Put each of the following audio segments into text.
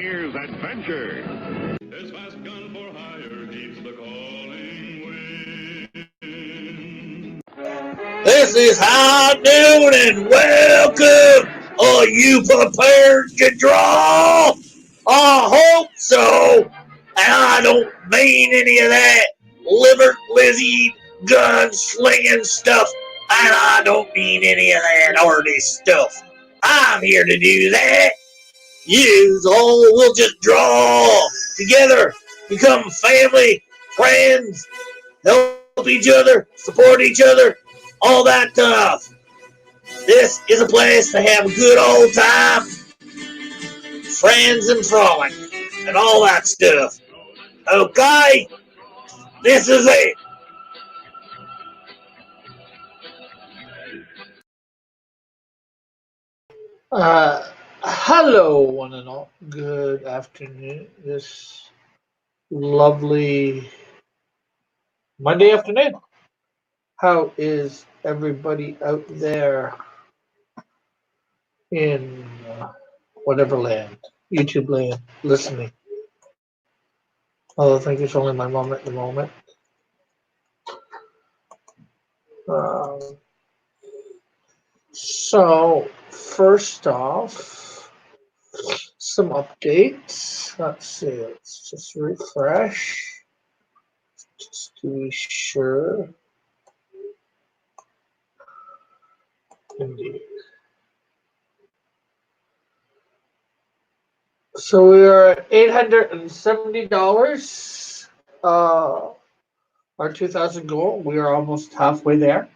Here's adventure. His fast gun for hire heeds the calling wind. This is High Noon and welcome. Are you prepared to draw? I hope so. And I don't mean any of that liver lizzy gun slinging stuff. And I don't mean any of that arty stuff. I'm here to do that. You all will just draw together, become family, friends, help each other, support each other, all that stuff. This is a place to have a good old time, friends and frolic, and all that stuff. Okay? This is it. Hello, one and all. Good afternoon. This lovely Monday afternoon. How is everybody out there in whatever land, YouTube land, listening? Although I think it's only my mom at the moment. Um, so, first off, some updates. Let's see. Let's just refresh. Just to be sure. Indeed. So we are at $870. Our 2,000 goal. We are almost halfway there.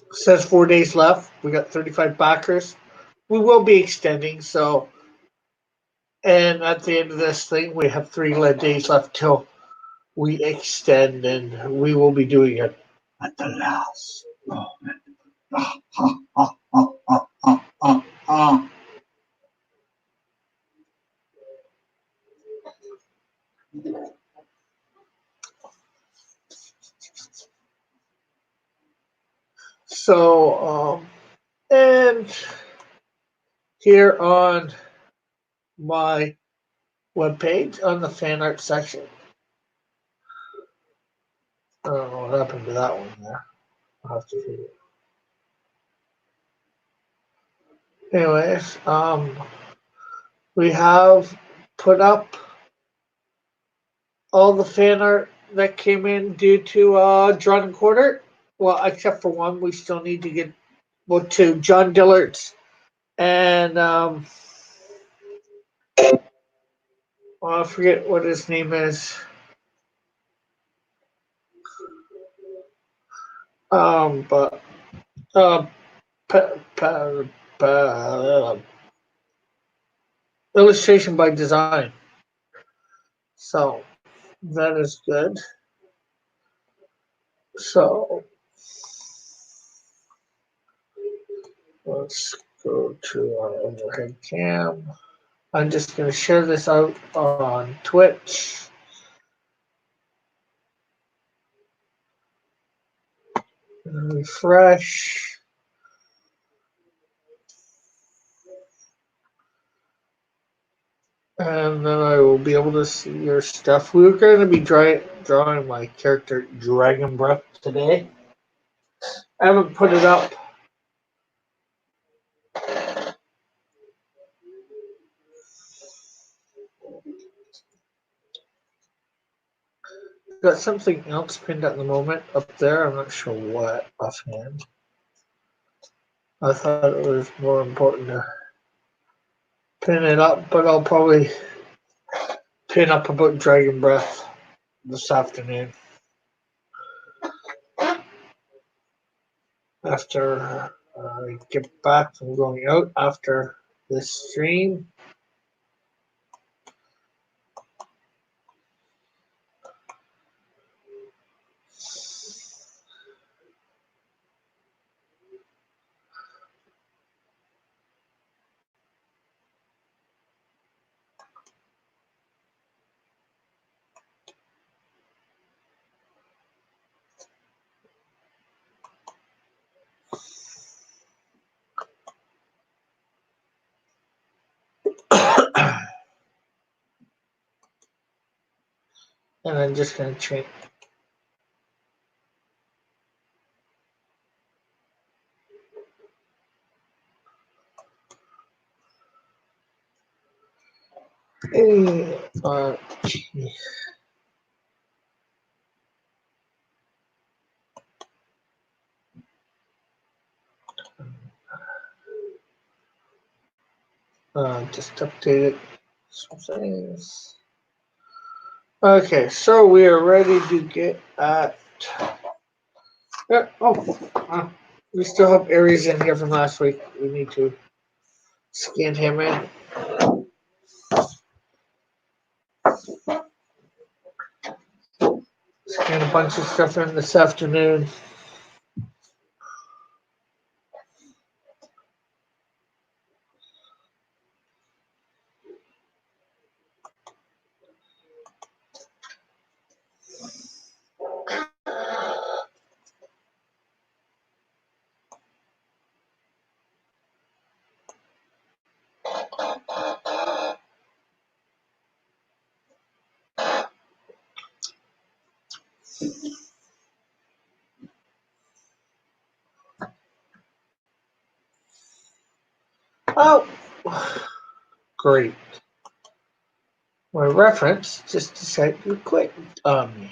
It says 4 days left. We got 35 backers. We will be extending. So, and at the end of this thing, we have 3 days left till we extend, and we will be doing it at the last moment. So, and here on my webpage on the fan art section. I don't know what happened to that one there. I'll have to figure it. Anyways, we have put up all the fan art that came in due to Drawn and Quarter. Well, except for one, we still need to get to John Dillard's and well, I forget what his name is. But pa, pa, illustration by design. So that is good. So let's go to our overhead cam. I'm just going to share this out on Twitch. Refresh. And then I will be able to see your stuff. We're going to be drawing my character Dragon Breath today. I haven't put it up. Got something else pinned at the moment up there. I'm not sure what offhand. I thought it was more important to pin it up, but I'll probably pin up about Dragon Breath this afternoon. After I get back from going out after this stream. And I'm just going to change. Just updated some things. Okay, so we are ready to get at. We still have areas in here from last week. We need to scan him in. Scan a bunch of stuff in this afternoon. Oh, great. My reference just decided to quit on me.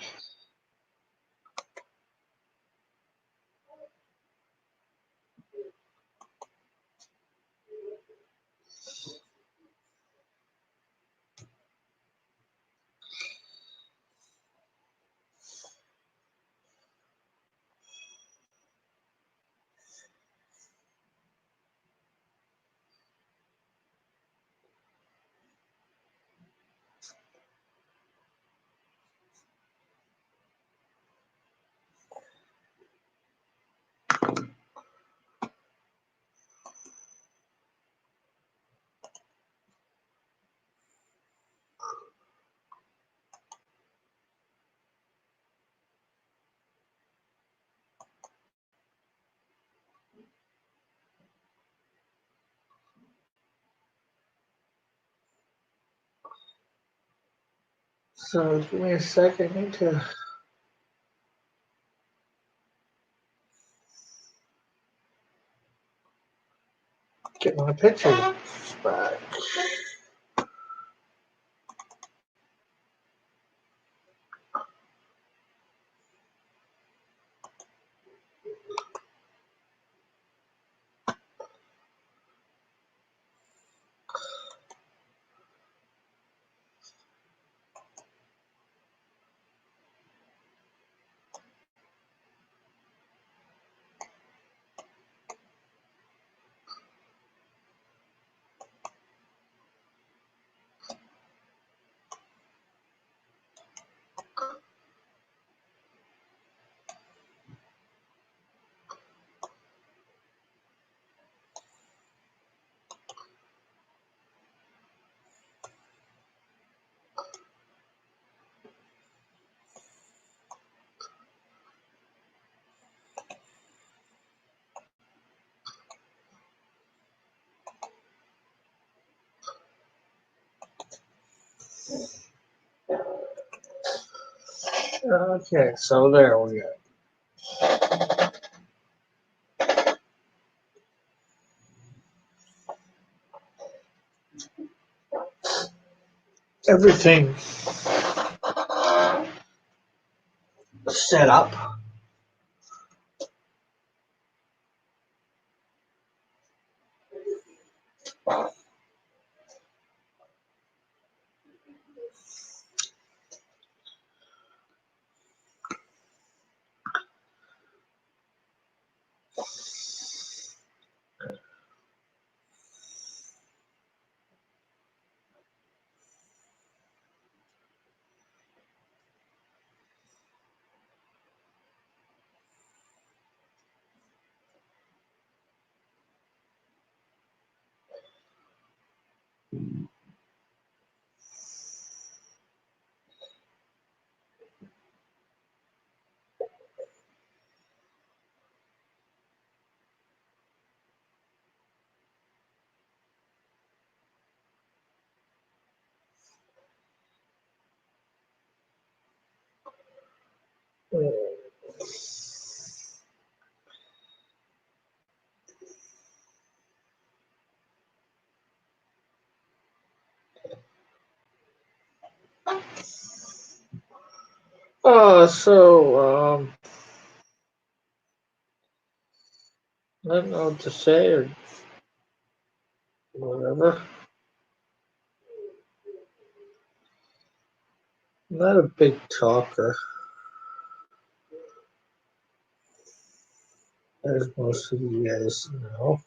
So give me a second. I need to get my picture back. Okay, so there we go. Everything set up. So I don't know what to say or whatever. I'm not a big talker, as most of you guys know.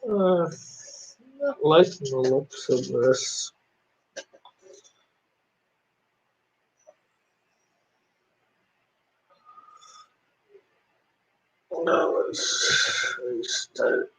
Not liking the looks of this. Now let's restart.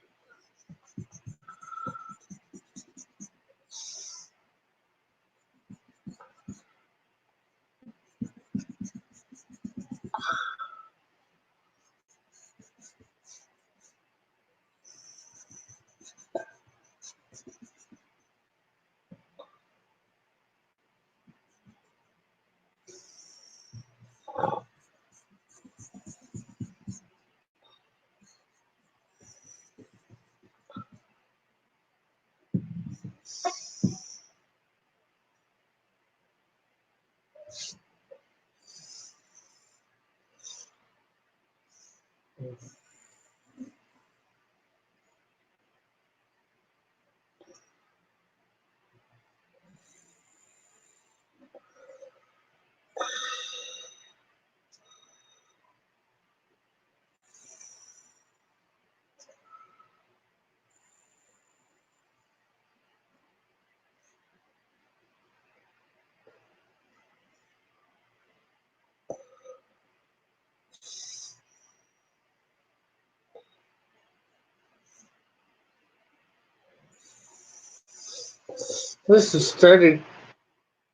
This is starting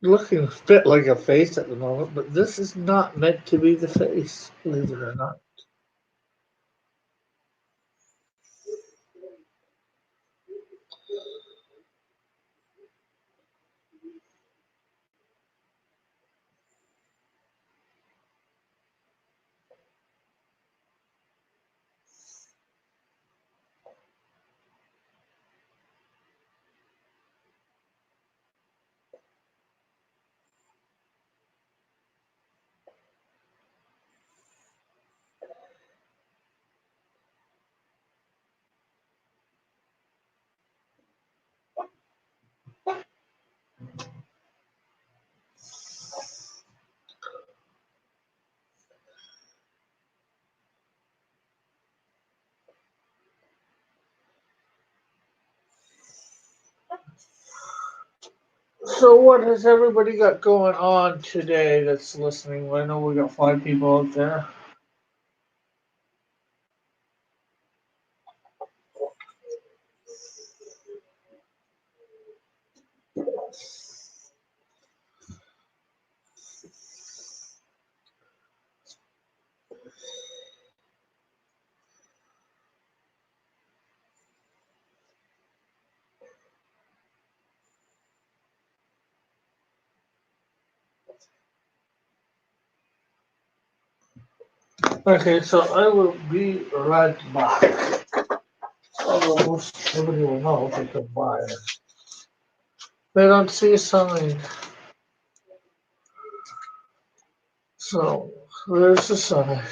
looking a bit like a face at the moment, but this is not meant to be the face, believe it or not. So, what has everybody got going on today that's listening? I know we got 5 people out there. Okay, so I will be right back. Although most everybody will know if they can buy it. They don't see a sign. So, there's the sign.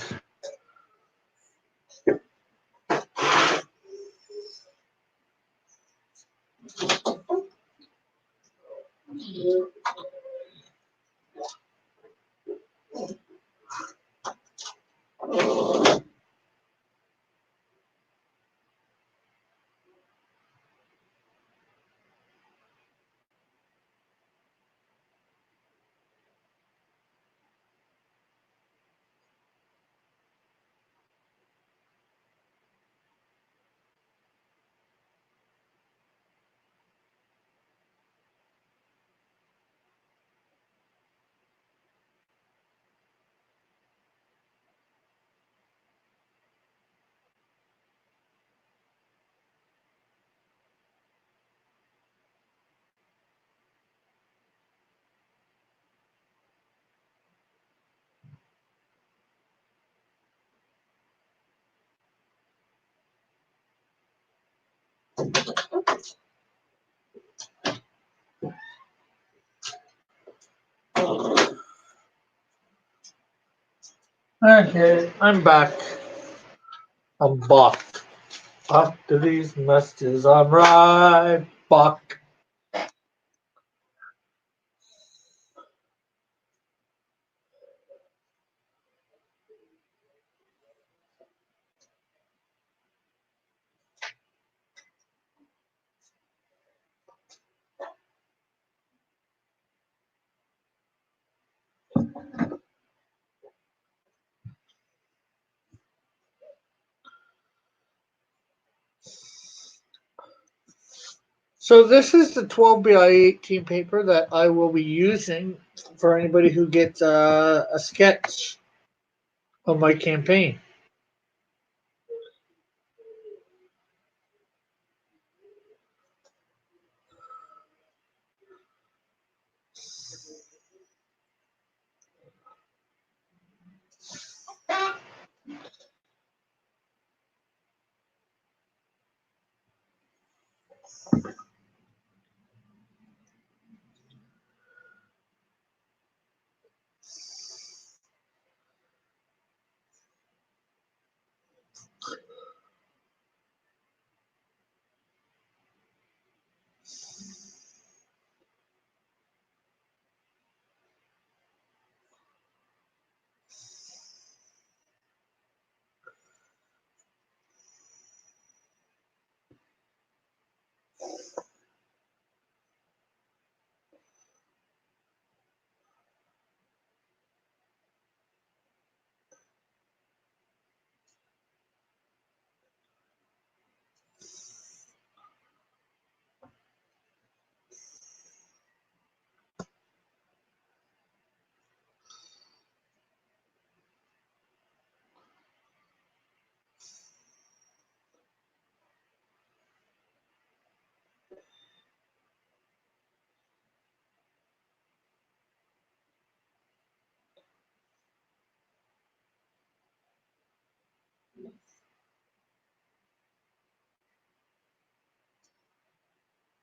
Okay, I'm back. I'm back. After these messages, I'm right back. So this is the 12 by 18 paper that I will be using for anybody who gets a sketch of my campaign.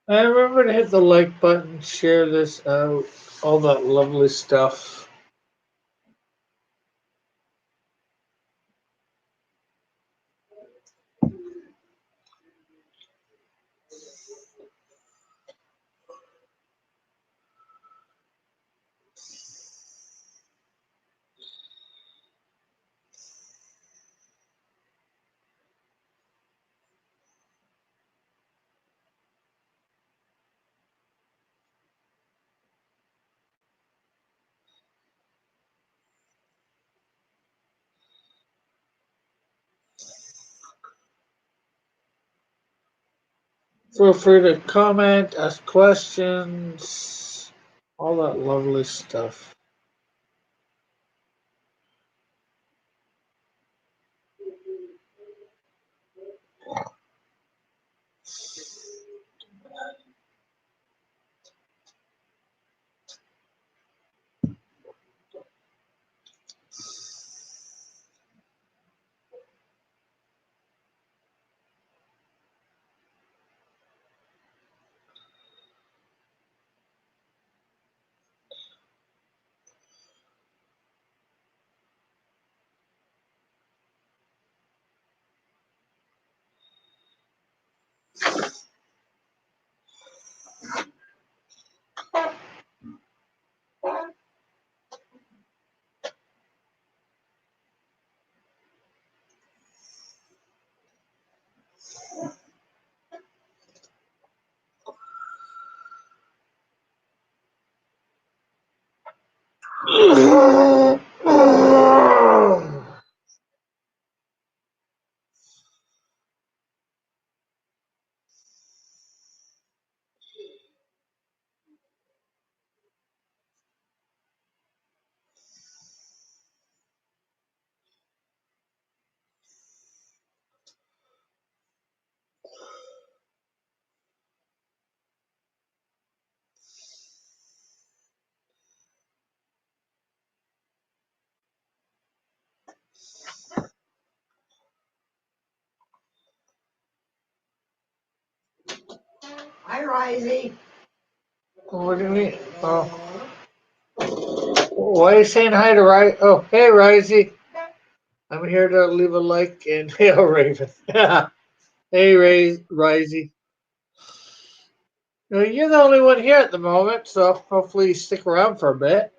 And remember to hit the like button, share this out, all that lovely stuff. Feel free to comment, ask questions, all that lovely stuff. Hi, Risey. What do you mean? Oh, why are you saying hi to Ry? Oh, hey, Risey. I'm here to leave a like and hail Raven. Hey, Risey. You're the only one here at the moment, so hopefully you stick around for a bit.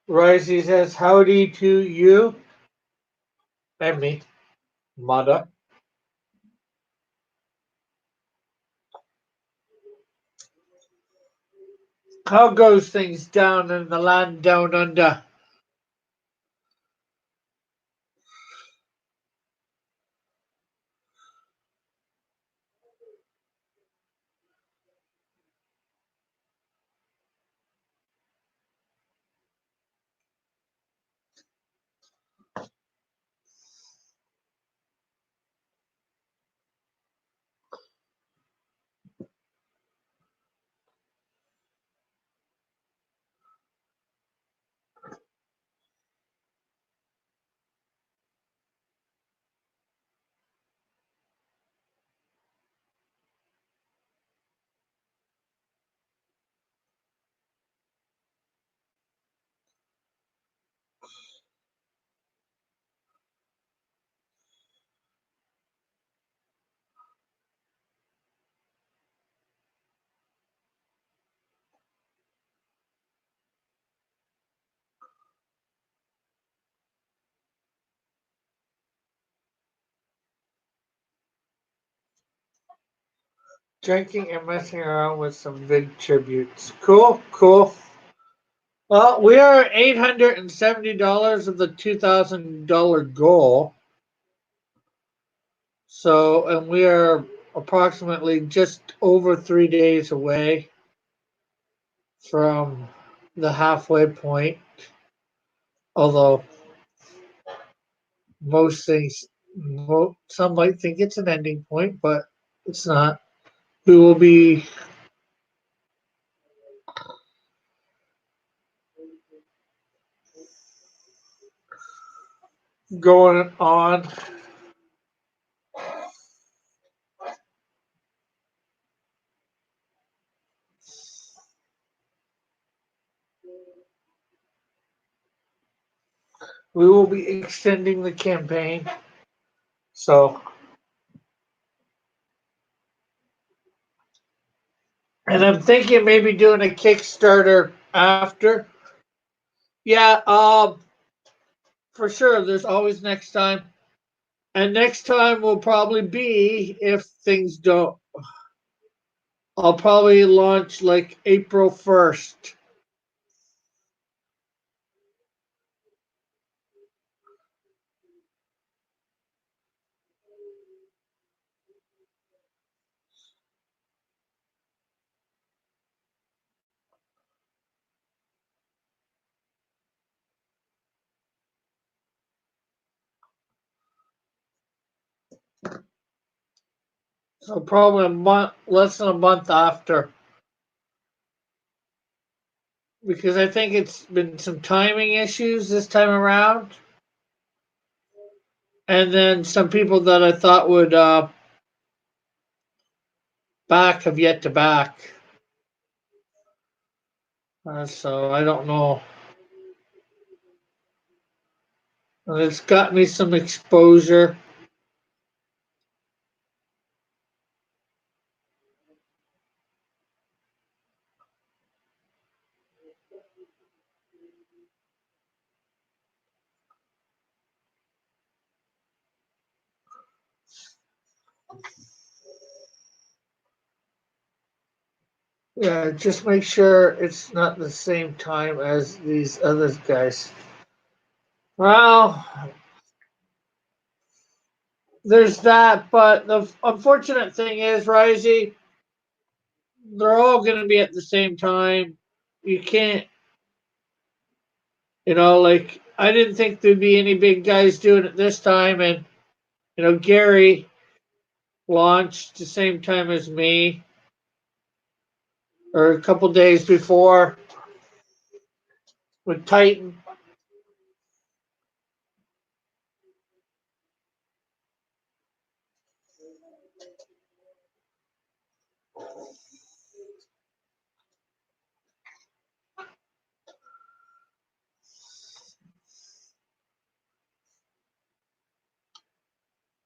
Risey says howdy to you and me, mother. How goes things down in the land down under? Drinking and messing around with some vid tributes. Cool, cool. Well, we are $870 of the $2,000 goal. So, and we are approximately just over 3 days away from the halfway point. Although most things, some might think it's an ending point, but it's not. We will be going on. We will be extending the campaign. So, and I'm thinking maybe doing a Kickstarter after. Yeah, for sure. There's always next time. And next time will probably be if things don't. I'll probably launch like April 1st. So probably a month, less than a month after. Because I think it's been some timing issues this time around. And then some people that I thought would back have yet to back. So I don't know. And it's got me some exposure. Yeah, just make sure it's not the same time as these other guys. Well, there's that, but the unfortunate thing is, Risey, they're all going to be at the same time. You can't, like, I didn't think there'd be any big guys doing it this time, and, Gary launched the same time as me, or a couple days before with Titan.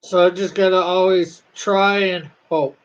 So I just got to always try and hope.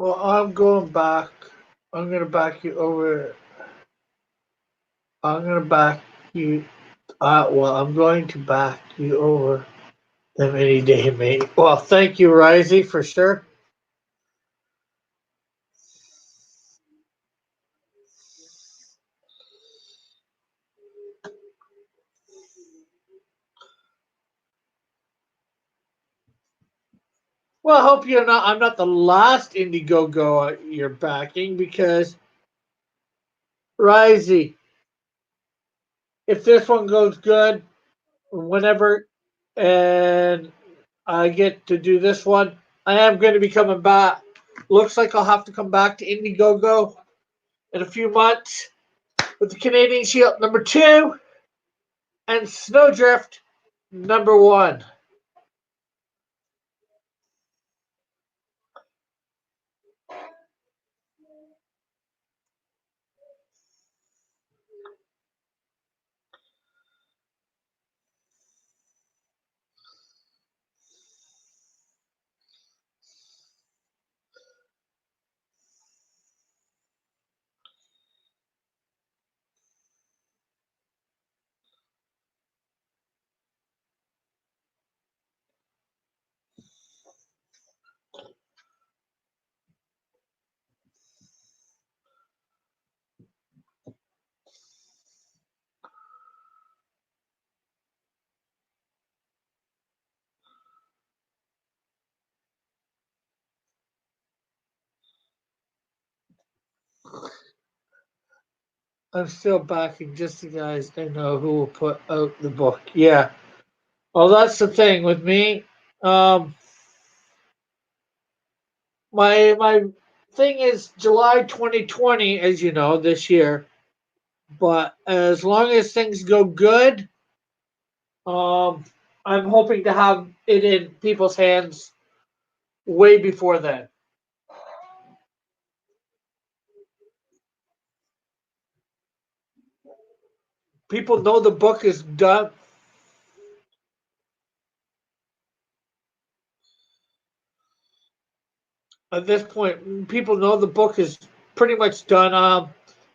Well, I'm going back. I'm going to back you over. I'm going to back you. I'm going to back you over them any day, mate. Well, thank you, Risey, for sure. Well, I hope you're not. I'm not the last Indiegogo you're backing because Risey, if this one goes good, whenever, and I get to do this one, I am going to be coming back. Looks like I'll have to come back to Indiegogo in a few months with the Canadian Shield #2 and Snowdrift #1. I'm still backing just the guys I know who will put out the book. Yeah. Well, that's the thing with me. Um, my thing is July 2020, as you know, this year. But as long as things go good, um, I'm hoping to have it in people's hands way before then. People know the book is done. at this point, people know the book is pretty much done.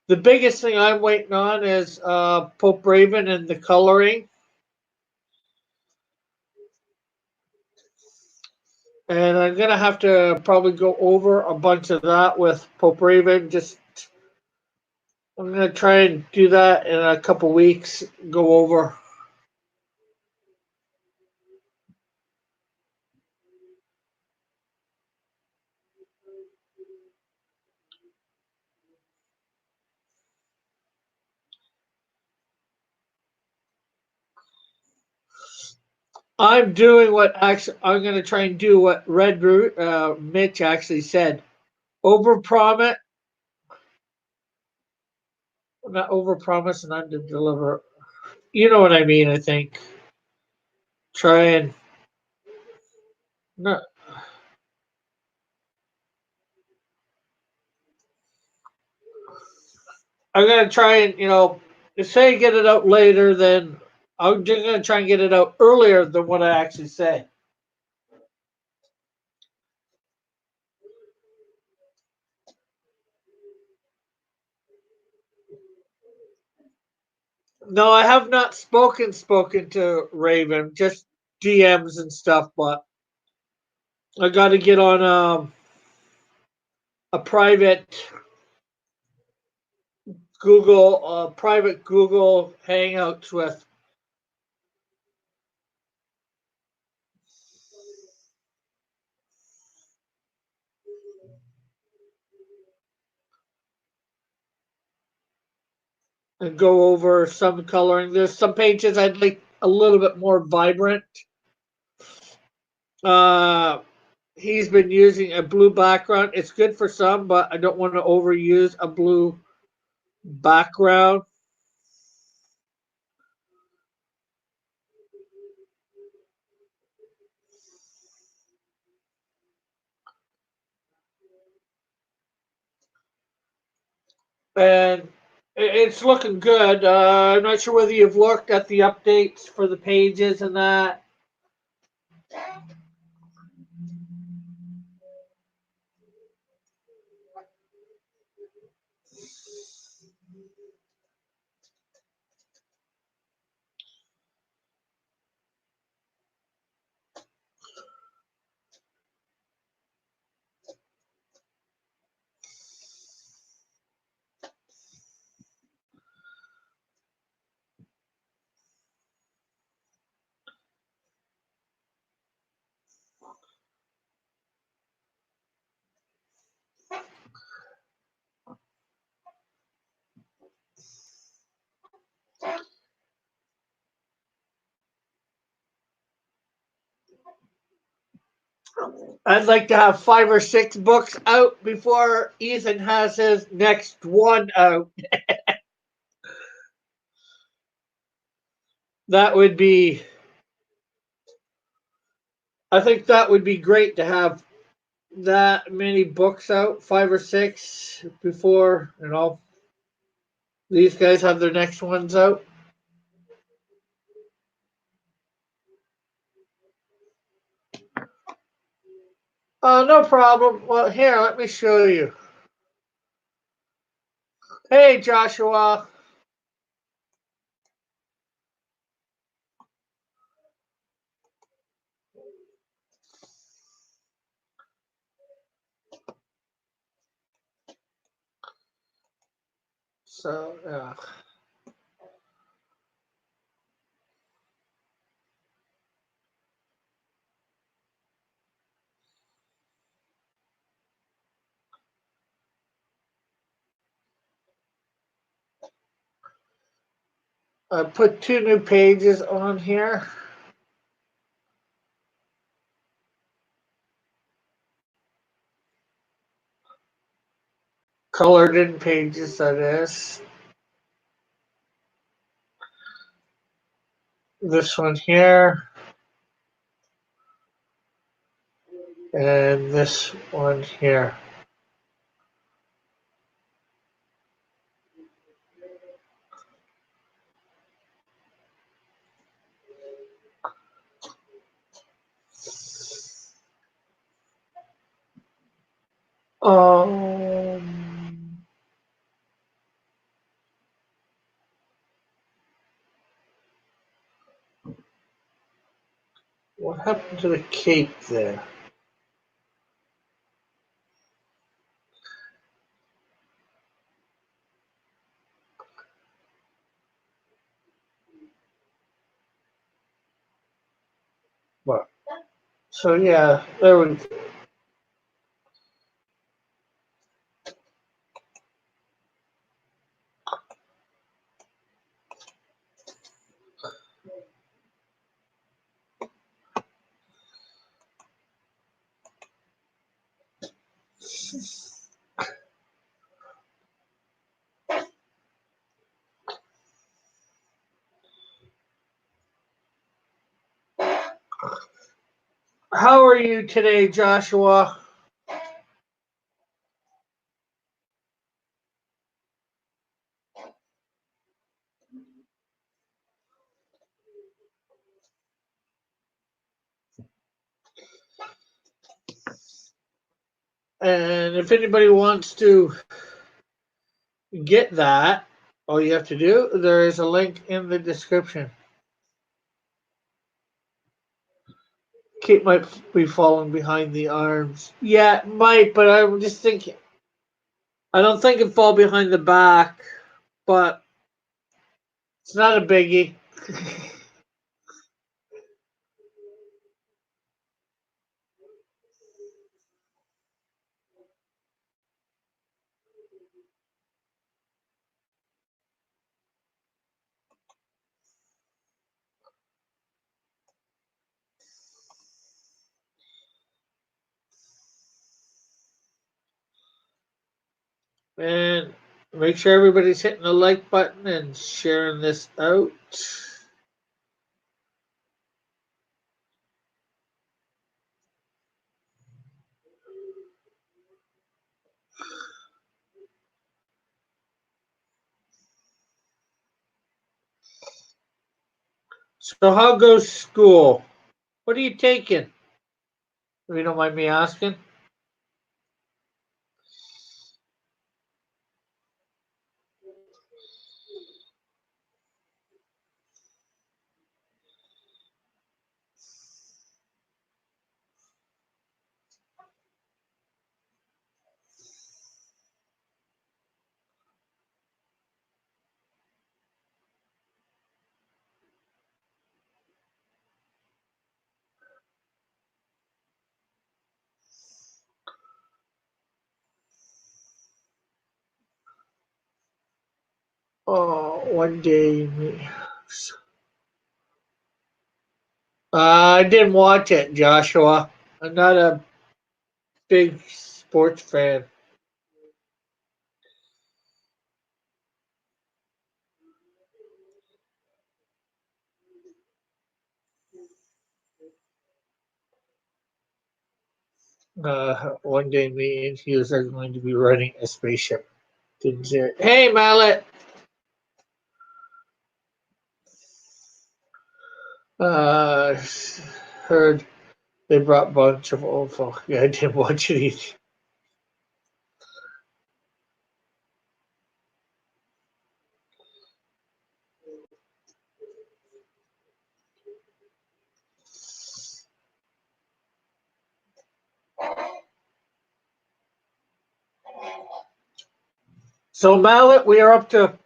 The biggest thing I'm waiting on is Pope Raven and the coloring. And I'm going to have to probably go over a bunch of that with Pope Raven. I'm going to try and do that in a couple weeks, go over. I'm doing I'm going to try and do what Red Root, Mitch actually said. Overpromise, not overpromise and underdeliver. You know what I mean, I think. Try and not. I'm going to try and, say get it out later, then I'm just going to try and get it out earlier than what I actually say. No, I have not spoken to Raven, just DMs and stuff, but I got to get on a private Google Hangouts with. And go over some coloring. There's some pages I'd like a little bit more vibrant. Uh, he's been using a blue background. It's good for some, but I don't want to overuse a blue background. And it's looking good. I'm not sure whether you've looked at the updates for the pages and that. I'd like to have 5 or 6 books out before Ethan has his next one out. That would be, I think that would be great to have that many books out, 5 or 6 before, these guys have their next ones out. No problem. Well, here, let me show you. Hey, Joshua. So, yeah. I put 2 new pages on here. Colored in pages, that is. This one here. And this one here. Um, what happened to the cake there? What? So yeah, there we go. How are you today, Joshua? And if anybody wants to get that, all you have to do, there is a link in the description. Kate might be falling behind the arms. Yeah, it might, but I'm just thinking. I don't think it fall behind the back, but it's not a biggie. And make sure everybody's hitting the like button and sharing this out. So how goes school? What are you taking? If you don't mind me asking. Oh, one day. I didn't watch it, Joshua. I'm not a big sports fan. One day, me and Hughes are going to be running a spaceship. Hey, Mallet. Uh, heard they brought a bunch of old folk. Yeah, I didn't watch it either. So Mallet, we are up to.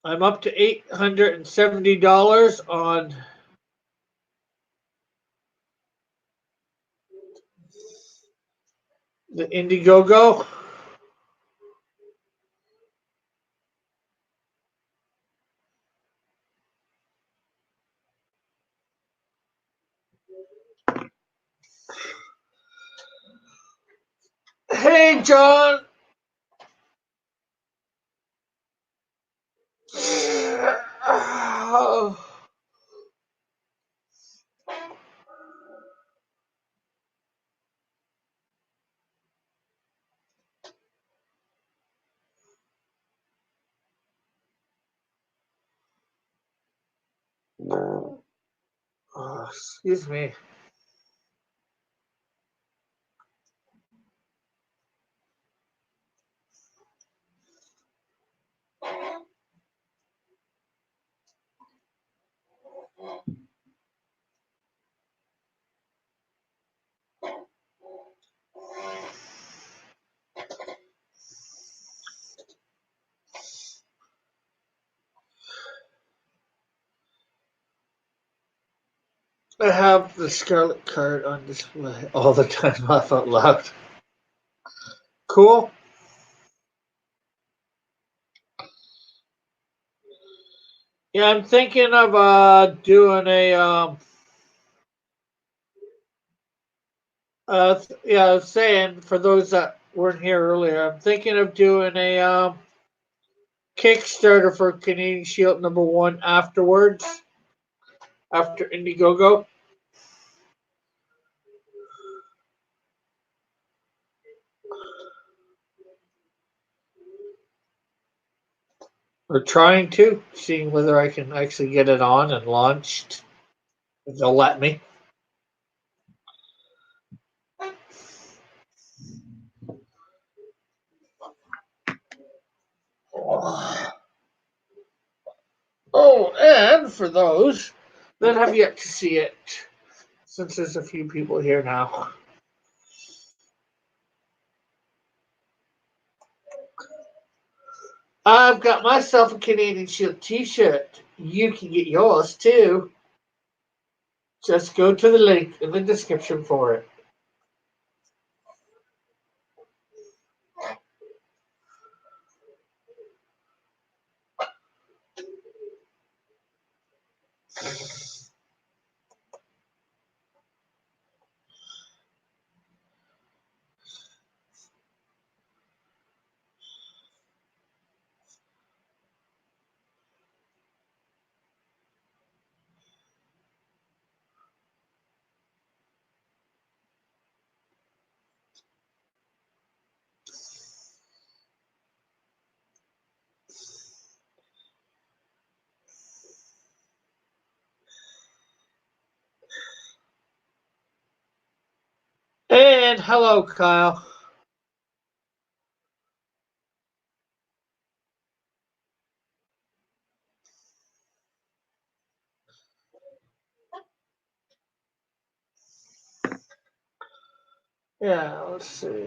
I'm up to $870 on the Indiegogo. Hey, John. Excuse me. I have the Scarlet card on display all the time. Laugh out loud. Cool. Yeah, I'm thinking of doing a yeah, I was saying for those that weren't here earlier, I'm thinking of doing a Kickstarter for Canadian Shield #1 afterwards, after Indiegogo. We're trying to, seeing whether I can actually get it on and launched. If they'll let me. Oh, and for those that have yet to see it, since there's a few people here now. I've got myself a Canadian Shield t-shirt. You can get yours too. Just go to the link in the description for it. And hello, Kyle. Yeah, let's see.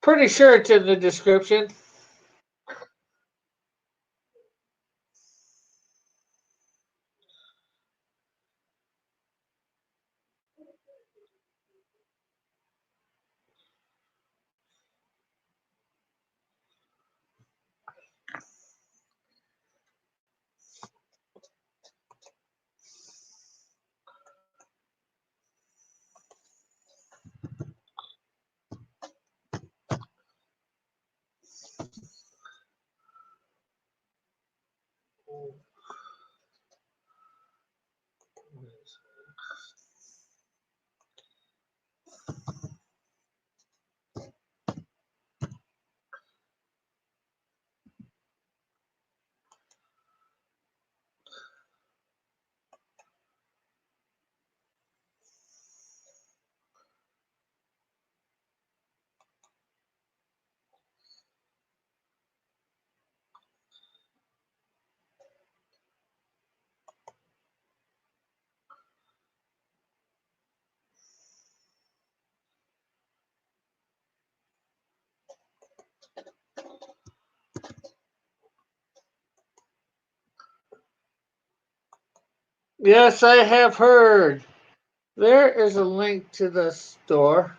Pretty sure it's in the description. Yes, I have heard. There is a link to the store.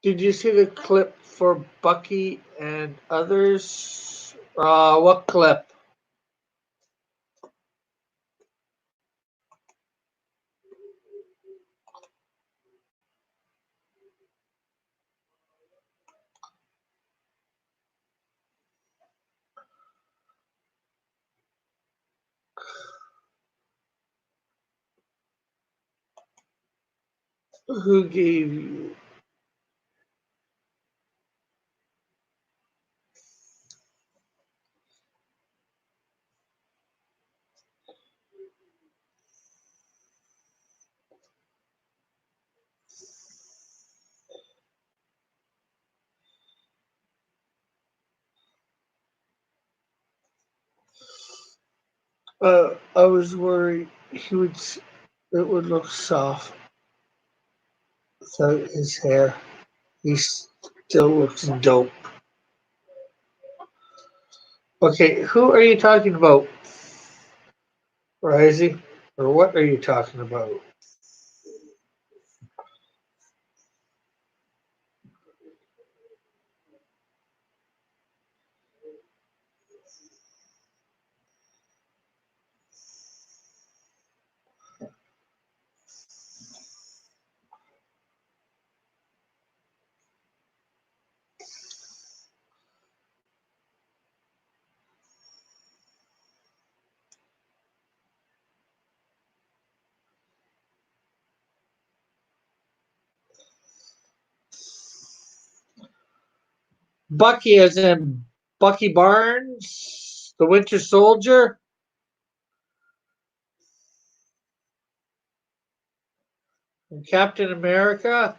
Did you see the clip for Bucky and others? What clip? Who gave you? I was worried it would look soft without his hair. He still looks dope. Okay, who are you talking about, Rising? Or what are you talking about? Bucky, as in Bucky Barnes, the Winter Soldier, and Captain America.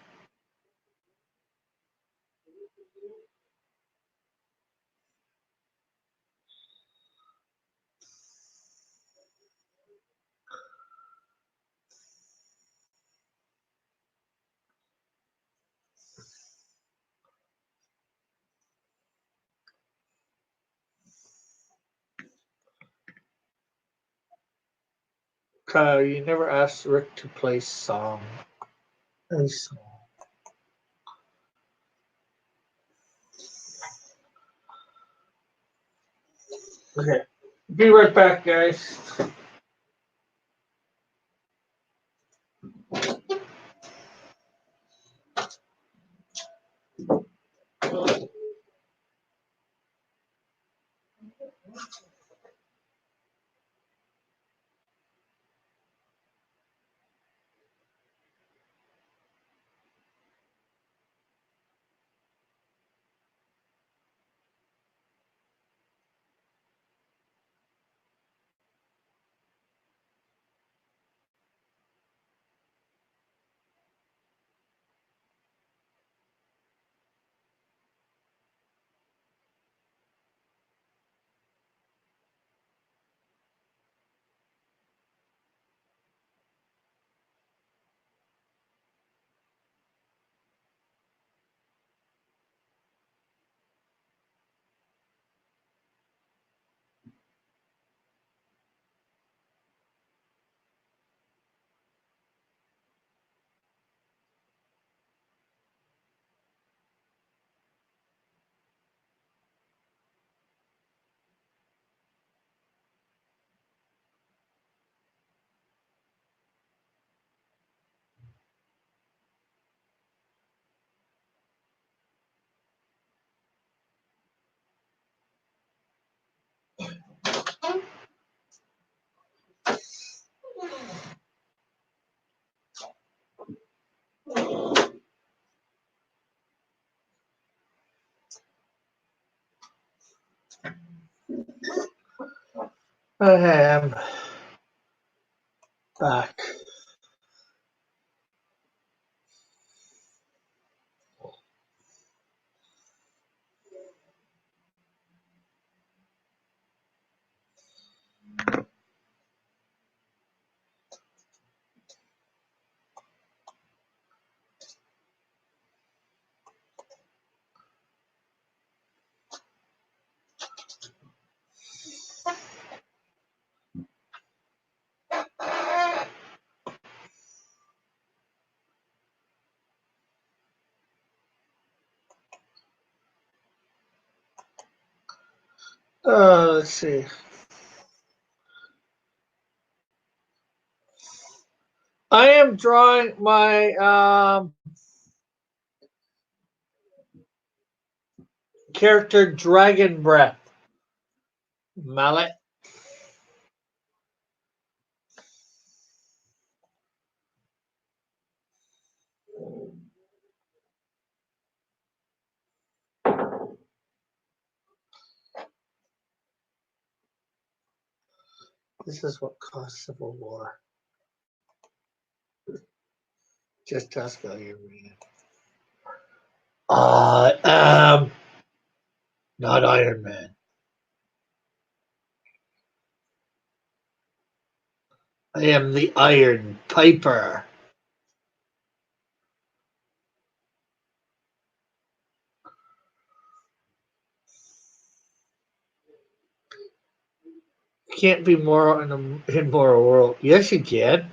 Kyle, you never asked Rick to play song. A song. Okay, be right back, guys. I am back. Let's see. I am drawing my character Dragon Breath. Mallet. This is what caused Civil War. Just ask Iron Man. I am not Iron Man. I am the Iron Piper. Can't be moral in a immoral world. Yes, you can.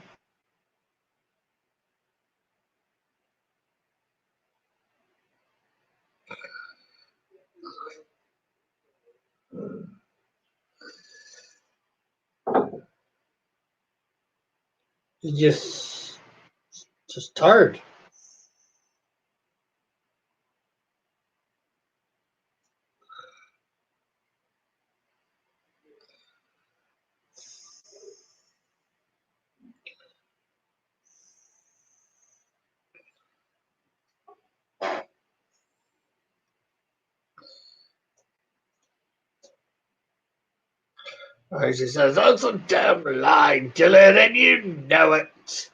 You just tired. I just says, that's a damn lie, Dylan, and you know it.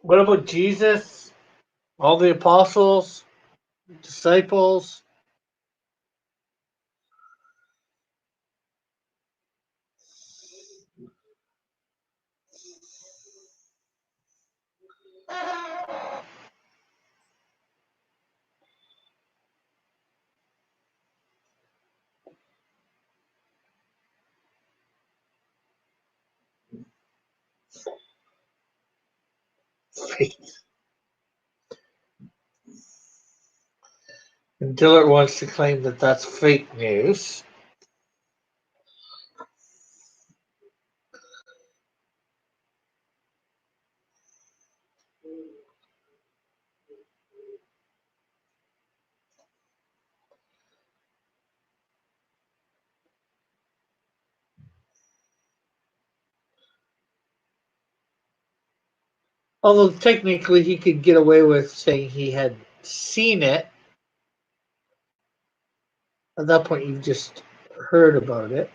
What about Jesus? All the apostles, disciples? And Dillard wants to claim that that's fake news. Although technically he could get away with saying he had seen it. At that point, you've just heard about it.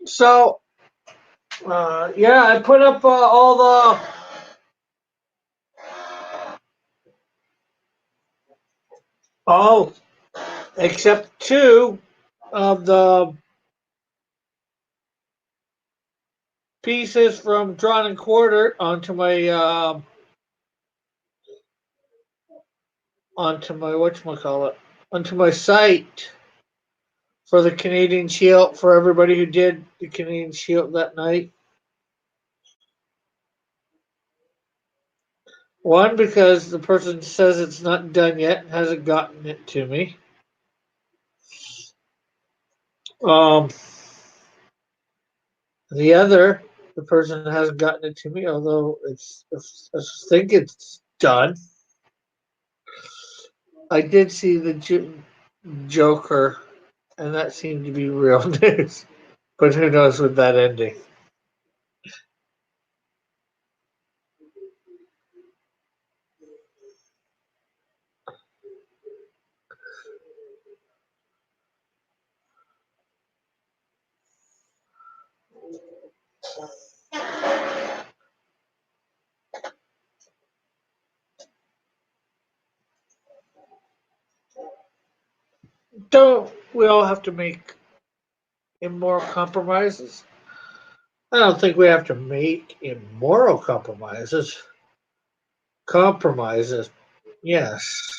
So, yeah, I put up all except two of the pieces from Drawn and Quarter onto my whatchamacallit, onto my site for the Canadian Shield for everybody who did the Canadian Shield that night. One, because the person says it's not done yet and hasn't gotten it to me. Um, the other, the person hasn't gotten it to me, although I think it's done. I did see the Joker, and that seemed to be real news. But who knows with that ending? Don't we all have to make immoral compromises? I don't think we have to make immoral compromises. Compromises, yes.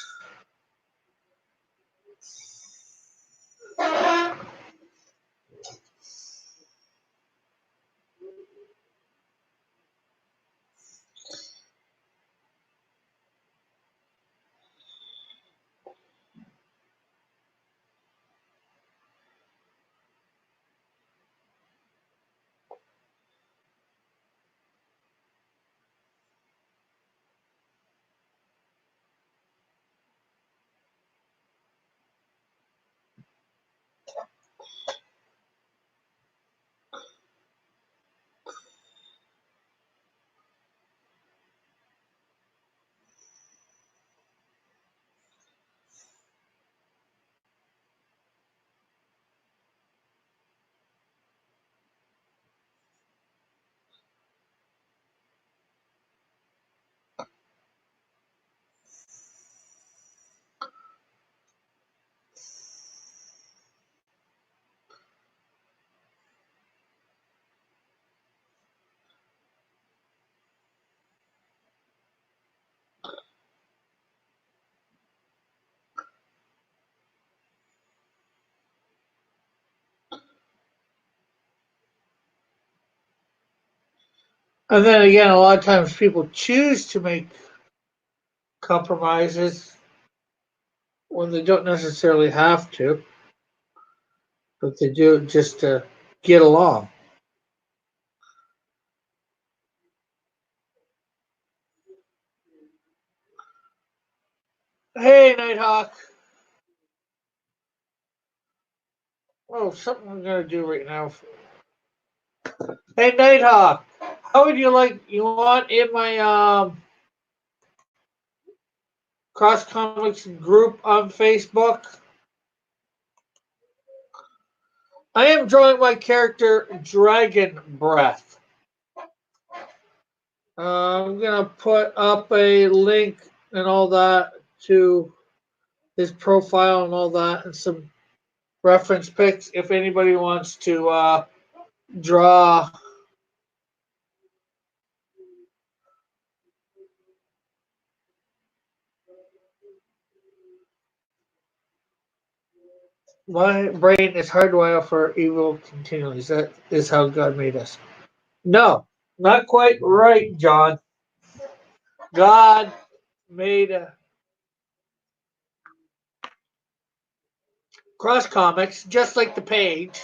And then again, a lot of times people choose to make compromises when they don't necessarily have to, but they do it just to get along. Hey, Nighthawk. Oh, something I'm gonna do right now. Hey, Nighthawk. How would you want in my Cross Comics group on Facebook? I am drawing my character Dragon Breath. I'm gonna put up a link and all that to his profile and all that, and some reference pics if anybody wants to draw. My brain is hardwired for evil continually. That is how God made us. No, not quite right, John. God made Cross Comics just like the page.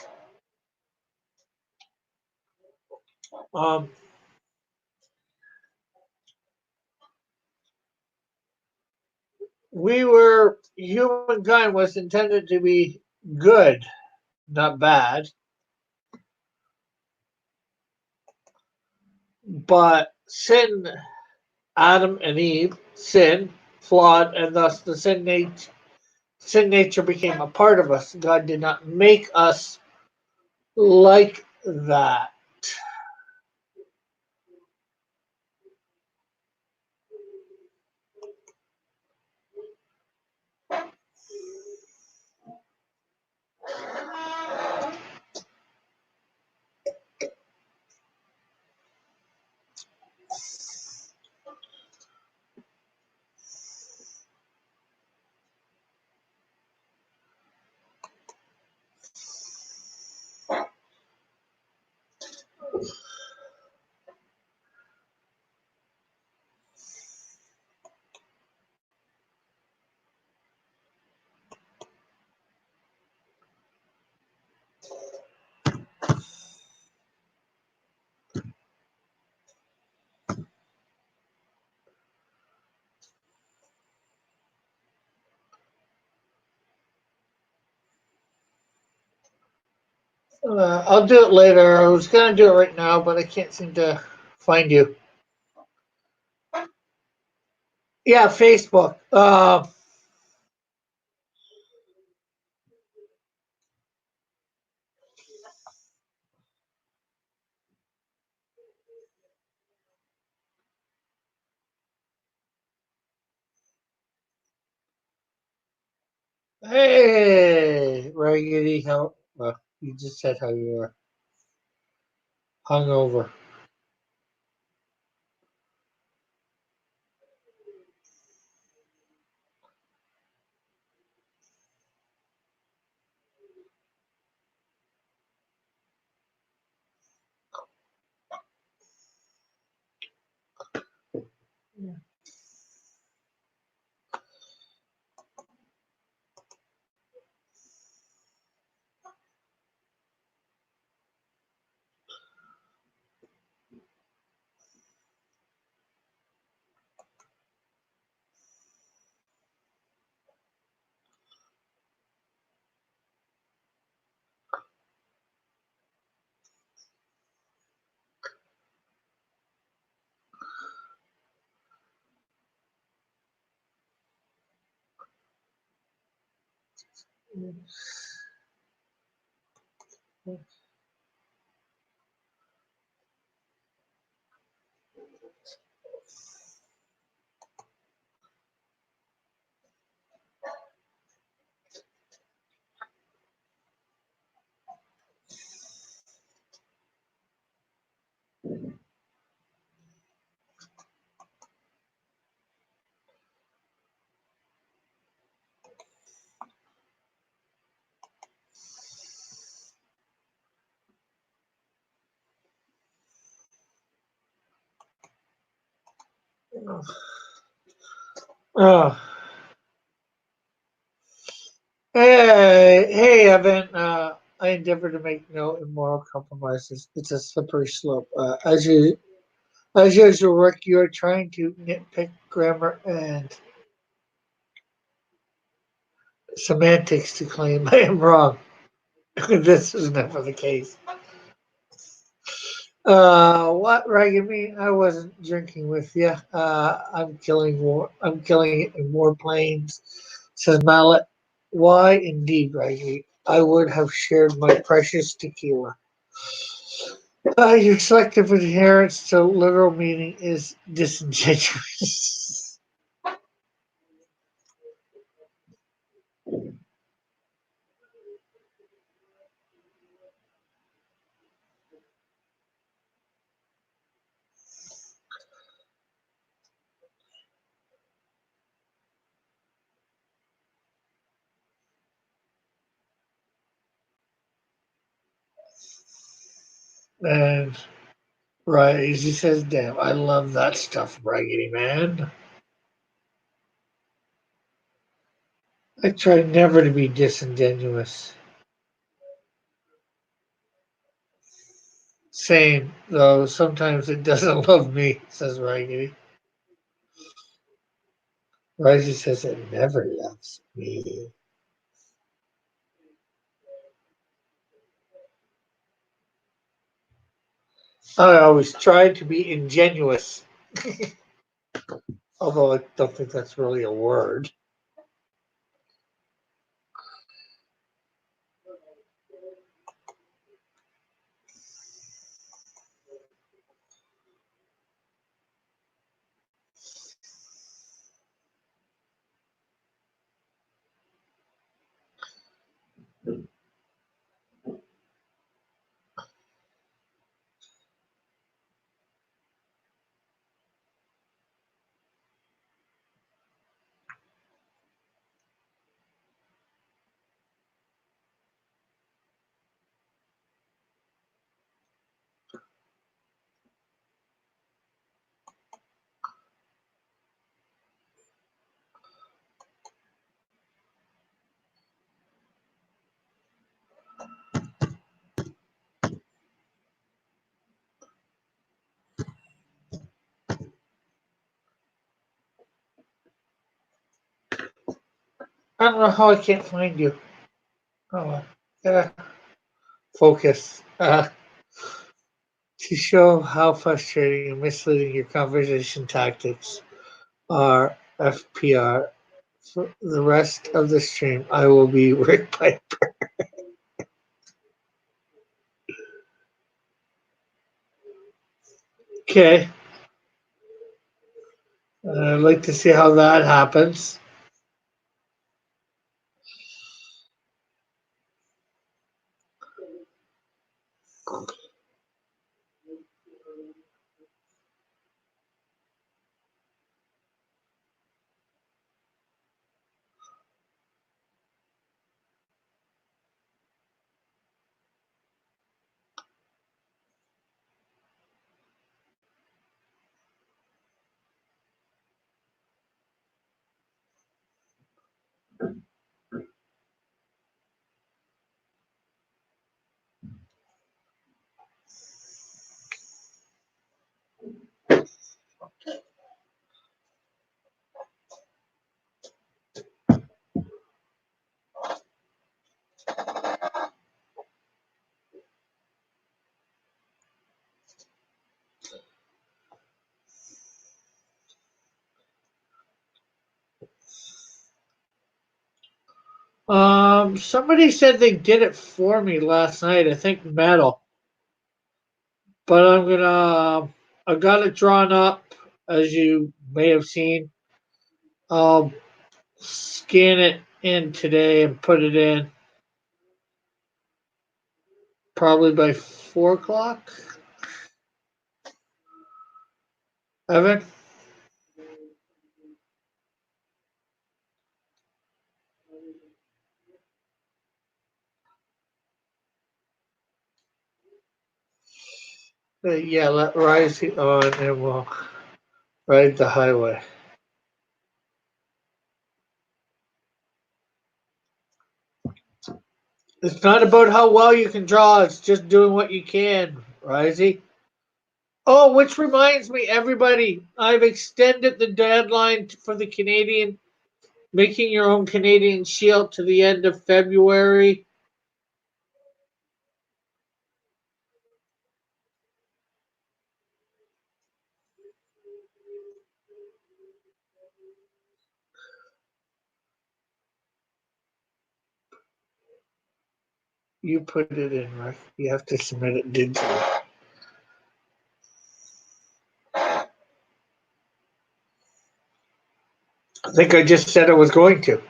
Um, Humankind was intended to be good, not bad. But sin, Adam and Eve, sin, flawed, and thus the sin nature became a part of us. God did not make us like that. I'll do it later. I was gonna do it right now, but I can't seem to find you. Yeah, Facebook. Hey, Raggedy, how? Well, you just said how you were hungover. Oh, hey, Evan. I endeavor to make no immoral compromises. It's a slippery slope. As usual, Rick, you are trying to nitpick grammar and semantics to claim I am wrong. This is never the case. What Reagan mean? I wasn't drinking with you. I'm killing war. I'm killing it in warplanes. Says Mallet. Why indeed, Reagan? I would have shared my precious tequila. Your selective adherence to literal meaning is disingenuous. And right, he says, "Damn, I love that stuff, Raggedy Man. I try never to be disingenuous." Same, though sometimes it doesn't love me, says Raggedy. Raggedy says it never loves me. I always try to be ingenuous, although I don't think that's really a word. I don't know how I can't find you. Oh, well, gotta focus. To show how frustrating and misleading your conversation tactics are, FPR. For the rest of the stream, I will be Rick Piper. Okay. I'd like to see how that happens. Somebody said they did it for me last night. I think Metal, but I got it drawn up, as you may have seen. I'll scan it in today and put it in probably by 4 o'clock. Evan? Yeah, let Rise on and we'll ride the highway. It's not about how well you can draw, it's just doing what you can, Risey. Oh, which reminds me, everybody, I've extended the deadline for the Canadian, making your own Canadian Shield to the end of February. You put it in, Rick. You have to submit it digitally. I think I just said I was going to.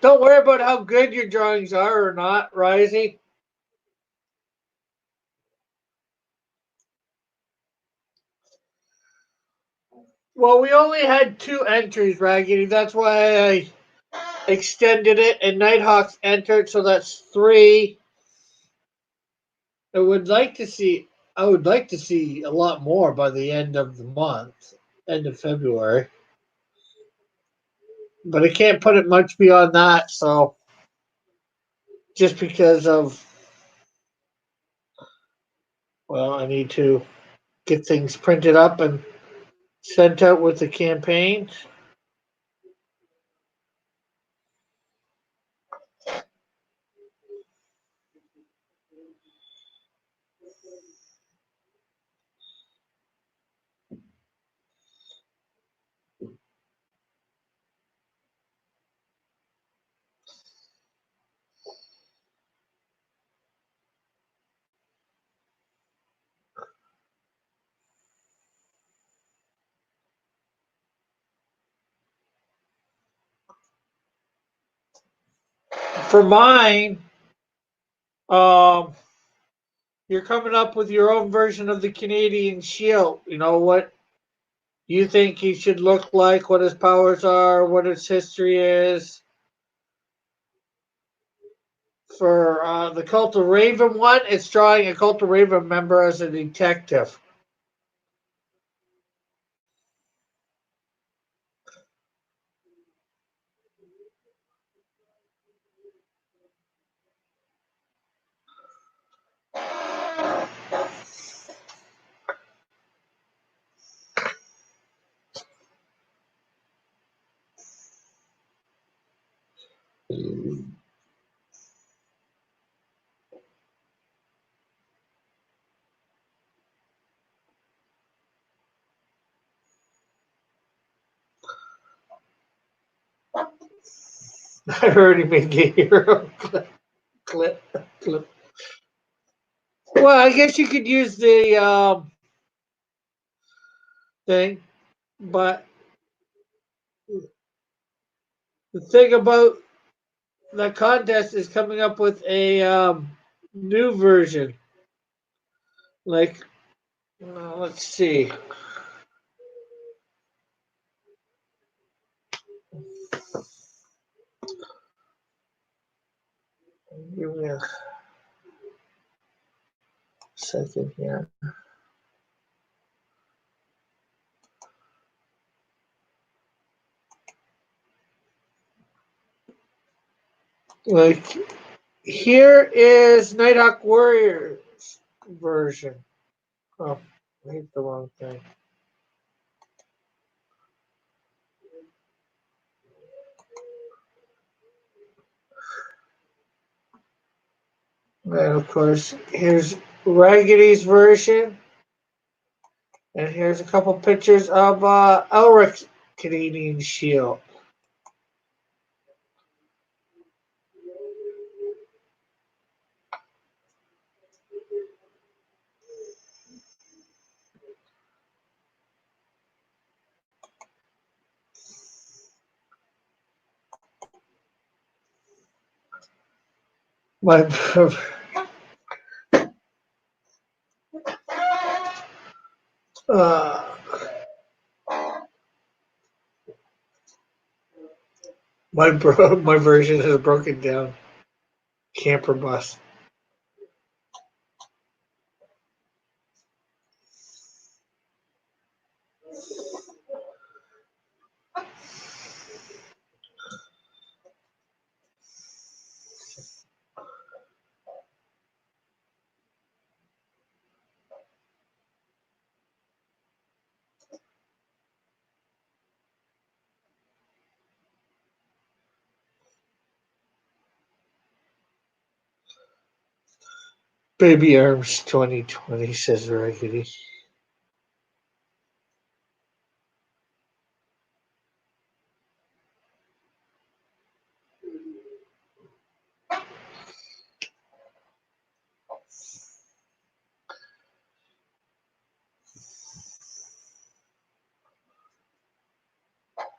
Don't worry about how good your drawings are or not, Risey. Well, we only had 2 entries, Raggedy. That's why I extended it, and Nighthawks entered, so that's 3. I would like to see a lot more by the end of the month, end of February. But I can't put it much beyond that, so just because of, well, I need to get things printed up and sent out with the campaign. For mine, you're coming up with your own version of the Canadian Shield. You know what you think he should look like, what his powers are, what his history is. For the Cult of Raven one, it's drawing a Cult of Raven member as a detective. I already made the hero clip. Well, I guess you could use the thing, but the thing about the contest is coming up with a new version. Like, let's see. Give me a second here. Like, here is Nighthawk Warriors version. Oh, I hit the wrong thing. And of course, here's Raggedy's version. And here's a couple pictures of Elric's Canadian Shield. My uh, my version has broken down. Camper bus. Baby Arms 2020, says Raggedy.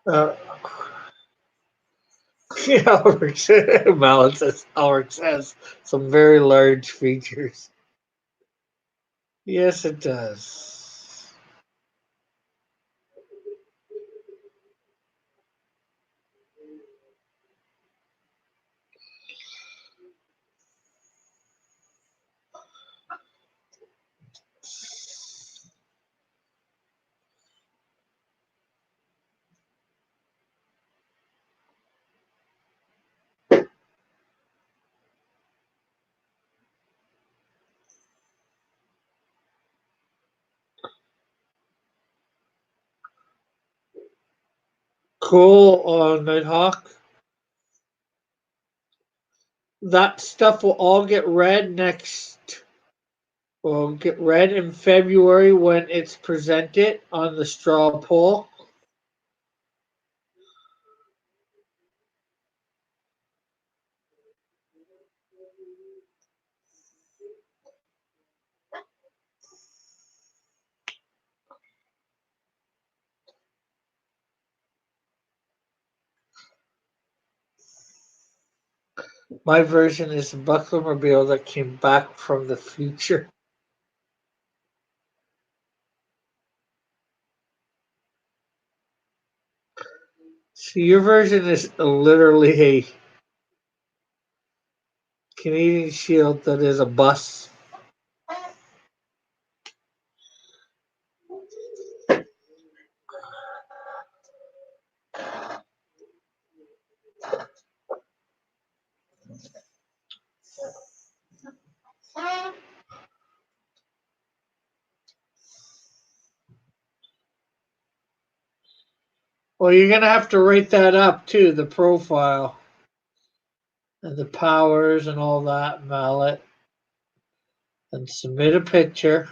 Uh, Alex has some very large features. Yes, it does. Cool, Nighthawk. That stuff will all get read next. Will get read in February when it's presented on the straw poll. My version is the Bucklermobile that came back from the future. So your version is literally a Canadian Shield that is a bus. Well, you're gonna have to write that up too, the profile. and the powers and all that mallet, and submit a picture.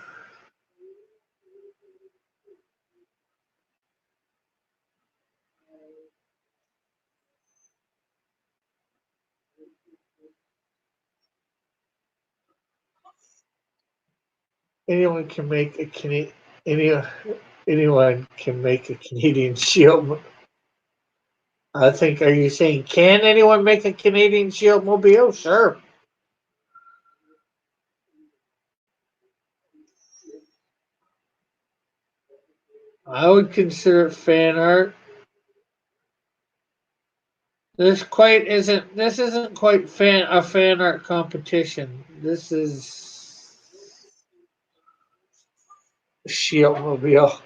Anyone can make a any, anyone can make a Canadian Shield. I think. Are you saying can anyone make a Canadian Shield mobile? Sure. I would consider it fan art. This isn't quite a fan art competition. This is Shield mobile.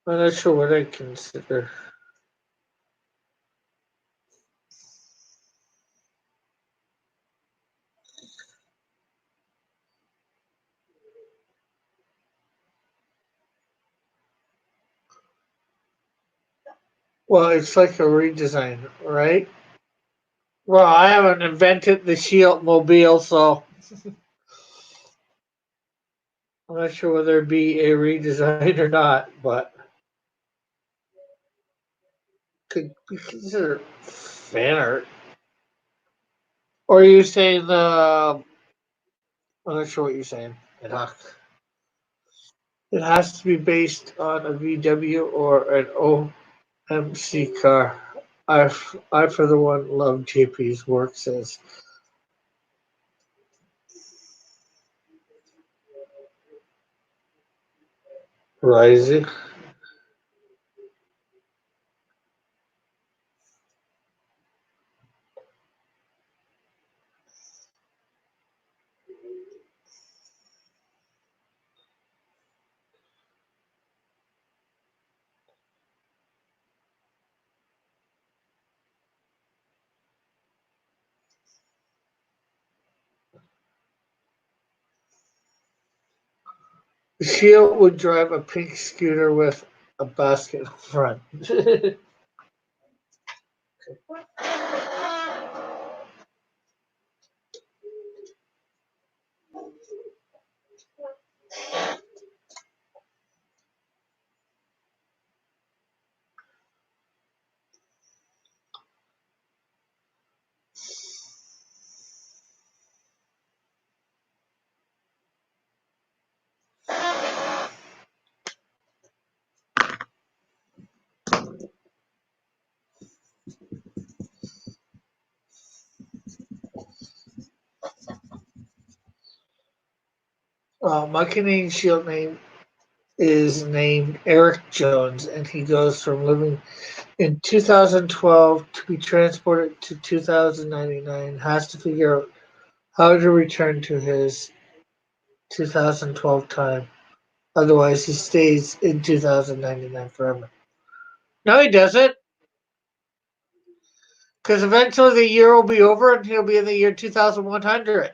I'm not sure what I consider. Well, it's like a redesign, right? Well, I haven't invented the Shield mobile, so I'm not sure whether it be a redesign or not, but could be considered fan art. Or are you saying I'm not sure what you're saying. It has to be based on a VW or an OMC car. I for the one love JP's work, says Rising. Shield would drive a pink scooter with a basket in front. My Canadian Shield name is named Eric Jones, and he goes from living in 2012 to be transported to 2099. Has to figure out how to return to his 2012 time. Otherwise, he stays in 2099 forever. No, he doesn't, because eventually the year will be over and he'll be in the year 2100.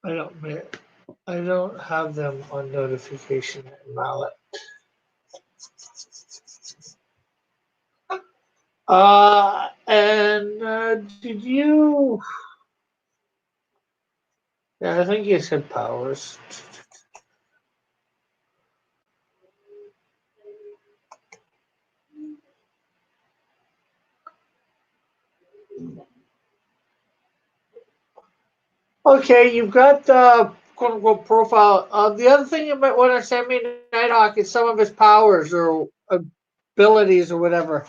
I don't have them on notification mallet. Did you? Yeah, I think you said powers. Okay, you've got the quote unquote profile. The other thing you might want to send me, Nighthawk, is some of his powers or abilities or whatever.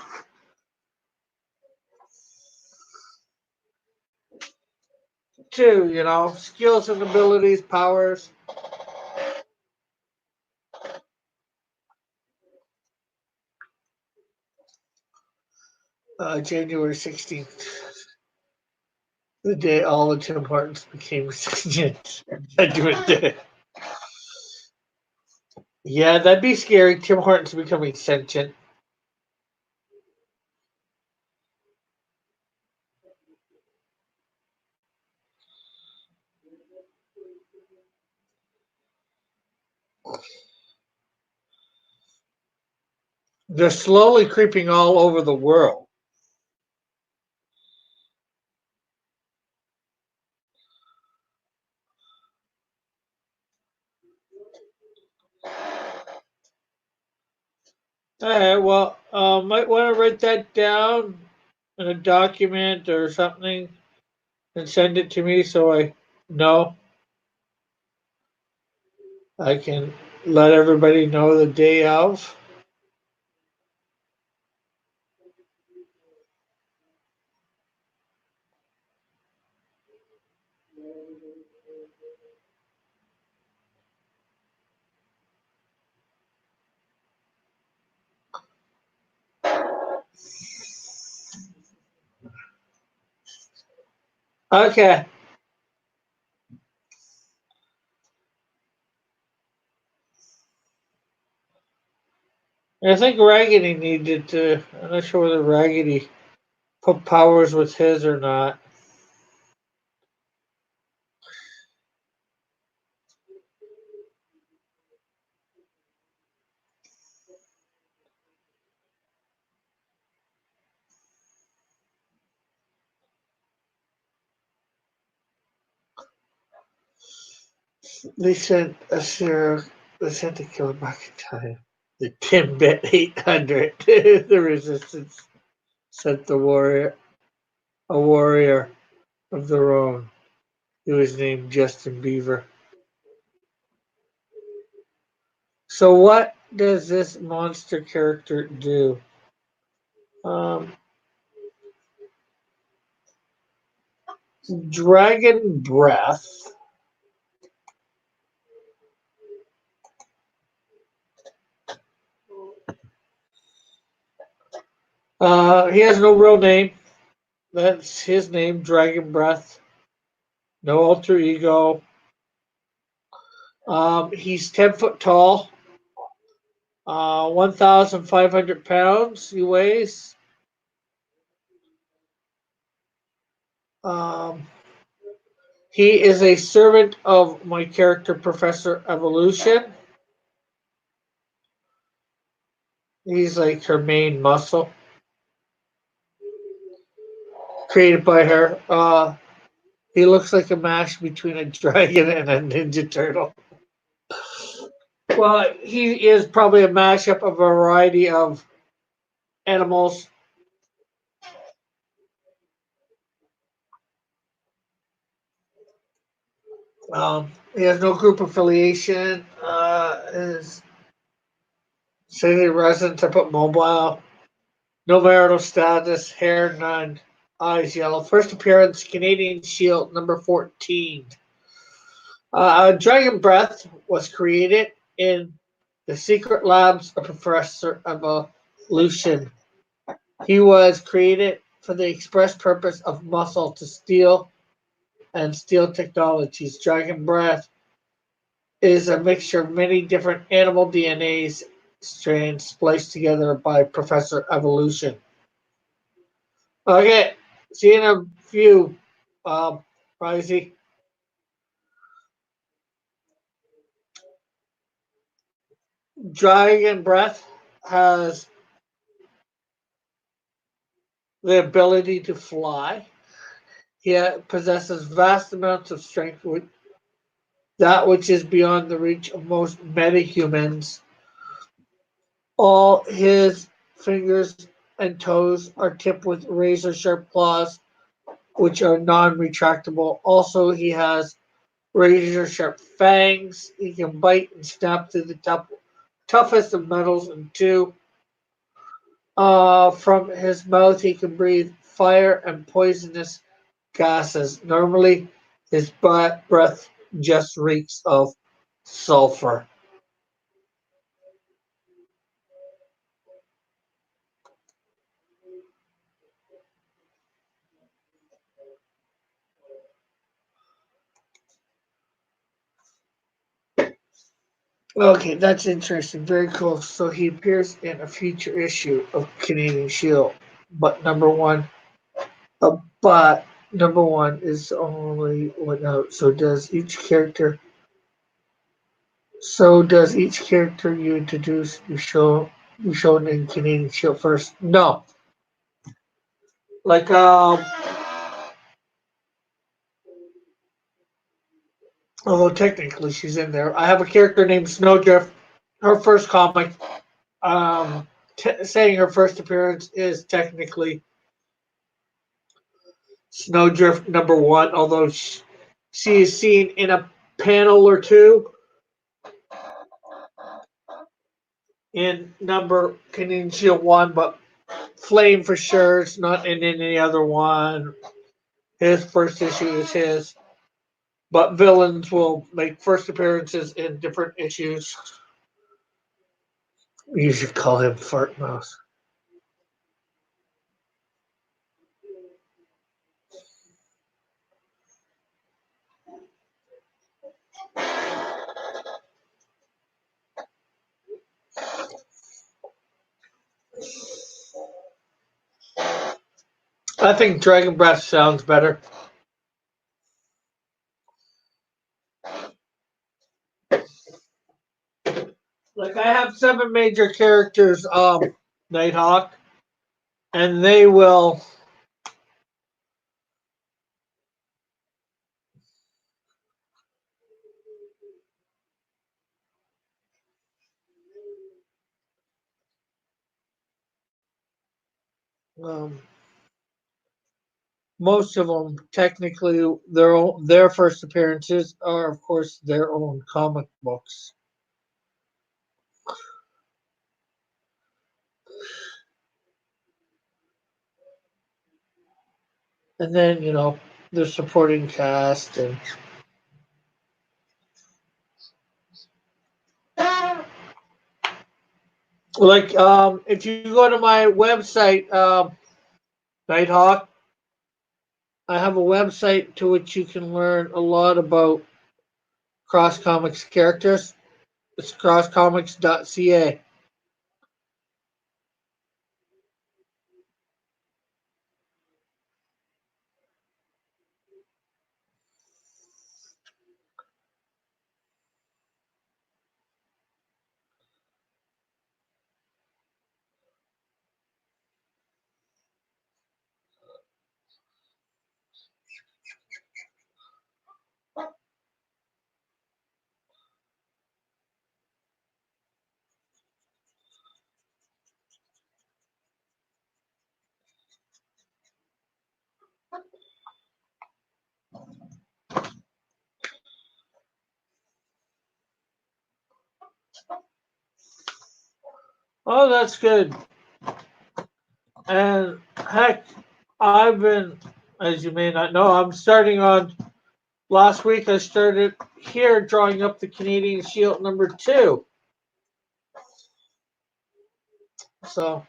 Too, skills and abilities, powers. January 16th, the day all the Tim Hortons became sentient. Judgment Day. Yeah, that'd be scary. Tim Hortons becoming sentient. They're slowly creeping all over the world. All right, well, might want to write that down in a document or something and send it to me so I know. I can let everybody know the day of. Okay. I think Raggedy needed to. I'm not sure whether Raggedy put powers with his or not. They sent a Sarah. They sent a killer back in time. The Timbit 800. The Resistance sent a warrior of their own. He was named Justin Beaver. So what does this monster character do? Dragon Breath. He has no real name. That's his name, Dragon Breath. No alter ego. He's 10 foot tall. 1,500 pounds he weighs. He is a servant of my character, Professor Evolution. He's like her main muscle. Created by her. He looks like a mash between a dragon and a Ninja Turtle. Well, he is probably a mashup of a variety of animals. He has no group affiliation. His city residence, I put mobile. No marital status. Hair none. Eyes yellow. First appearance, Canadian Shield, number 14. Dragon Breath was created in the secret labs of Professor Evolution. He was created for the express purpose of muscle to steal and steel technologies. Dragon Breath is a mixture of many different animal DNAs strands spliced together by Professor Evolution. Okay, see you in a few, Risey. Dragon Breath has the ability to fly. He possesses vast amounts of strength, that which is beyond the reach of most metahumans. All his fingers and toes are tipped with razor sharp claws, which are non retractable. Also, he has razor sharp fangs. He can bite and snap through the toughest of metals in two. From his mouth, he can breathe fire and poisonous gases. Normally, his breath just reeks of sulfur. Okay, that's interesting. Very cool. So he appears in a future issue of Canadian Shield, but but number one is only one out. So does each character you introduce be shown in Canadian Shield first? No, like although technically she's in there. I have a character named Snowdrift. Her first comic, saying her first appearance is technically Snowdrift number one, although she is seen in a panel or two in number Canadian Shield one, but Flame for sure. It's not in any other one. His first issue is his, but villains will make first appearances in different issues. You should call him Fart Mouse. I think Dragon Breath sounds better. Like I have seven major characters, Nighthawk, and they will um, most of them technically their first appearances are of course their own comic books, and then the supporting cast and like if you go to my website, Nighthawk, I have a website to which you can learn a lot about Cross Comics characters. It's crosscomics.ca. Oh, that's good. And heck, I've been, as you may not know, I'm starting on. Last week I started here drawing up the Canadian Shield number two. So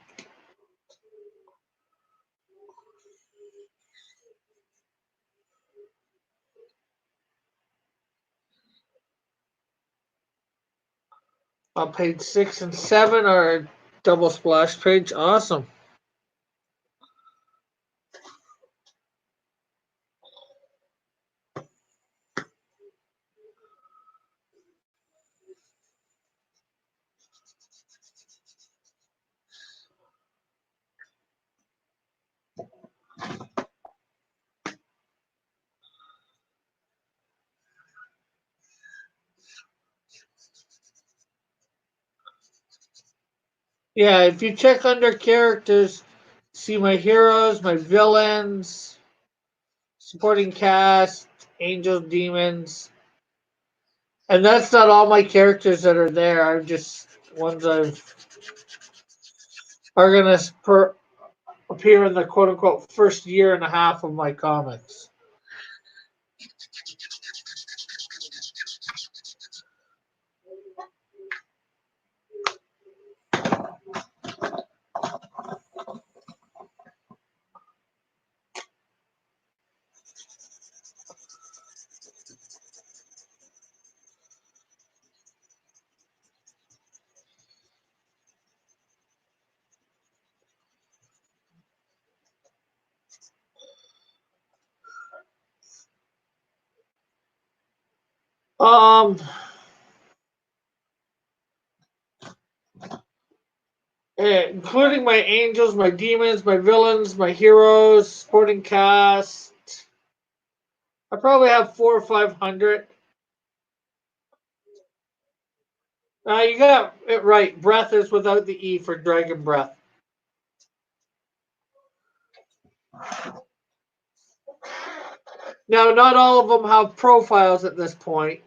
on page 6 and 7 are double splash page. Awesome. Yeah, if you check under characters, see my heroes, my villains, supporting cast, angels, demons. And that's not all my characters that are there. I'm just ones I've are gonna appear in the quote unquote first year and a half of my comics. Um, including my angels, my demons, my villains, my heroes, supporting cast. I probably have 400 or 500. You got it right. Breath is without the E for dragon breath. Now, not all of them have profiles at this point.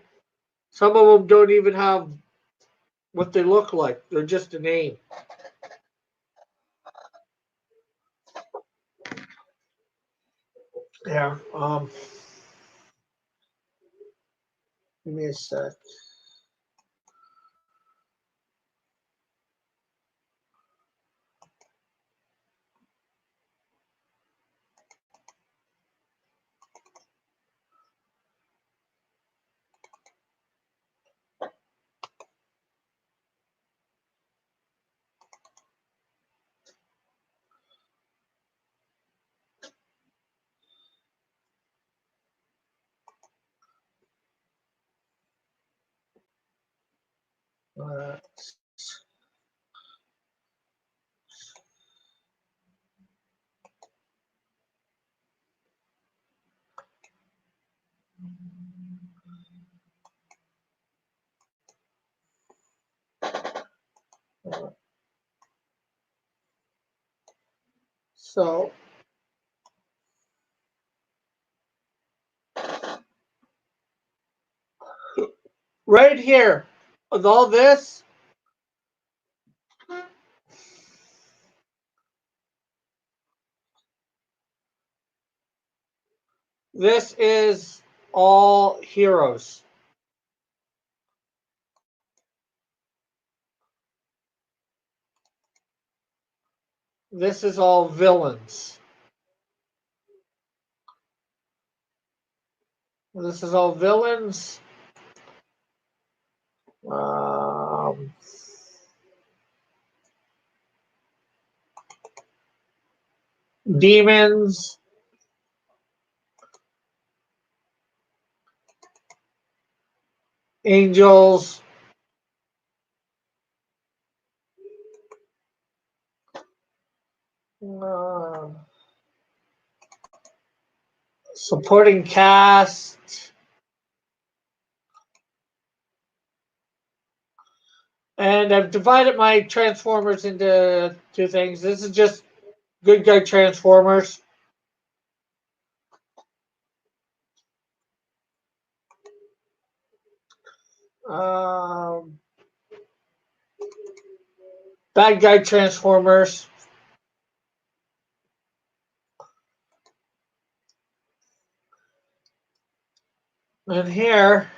Some of them don't even have what they look like. They're just a name. Yeah. Give me a sec. Uh, so right here, with all this, this is all heroes. This is all villains. This is all villains. Um, demons. Angels. Uh, supporting cast. And I've divided my Transformers into two things. This is just good guy Transformers. Um, bad guy Transformers. And here,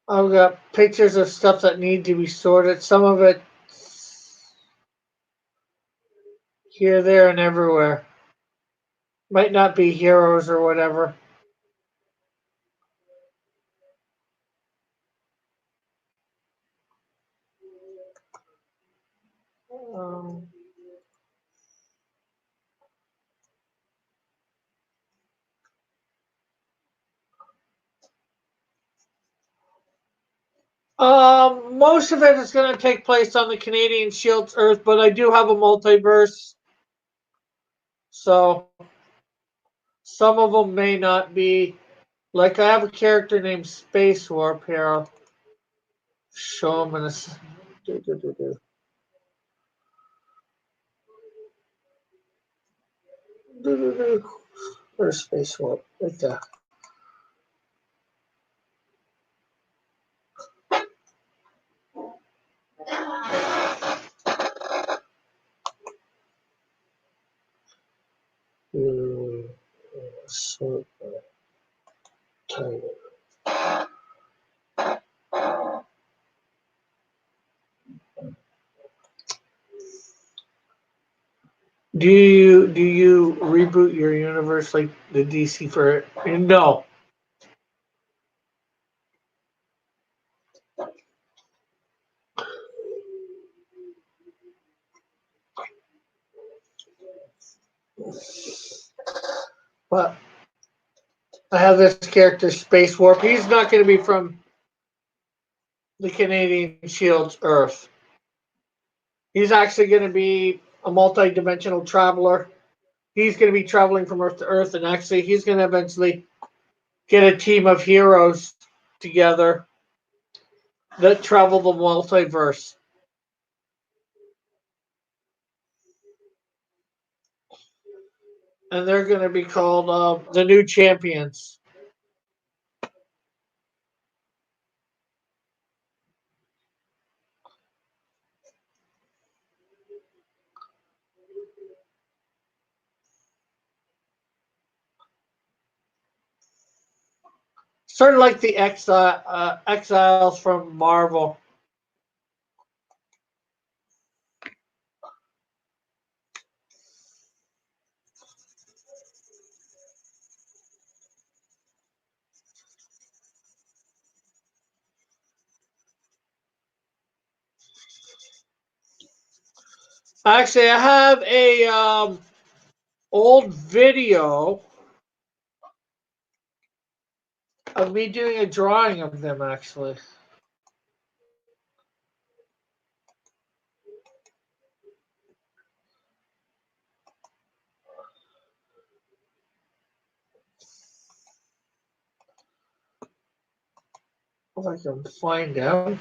I've got pictures of stuff that need to be sorted. Some of it here, there, and everywhere. Might not be heroes or whatever. Um, most of it is going to take place on the Canadian Shield's Earth, but I do have a multiverse. So some of them may not be. Like I have a character named Space Warp here. I'll show them in a. Where's Space Warp? Right there. So tight. Do you reboot your universe like the DC for no? But I have this character Space Warp. He's not going to be from the Canadian Shield's Earth. He's actually going to be a multi-dimensional traveler. He's going to be traveling from Earth to Earth, and actually, he's going to eventually get a team of heroes together that travel the multiverse. And they're going to be called the New Champions. Sort of like the Exiles from Marvel. Actually, I have a old video of me doing a drawing of them, actually. If I can find them.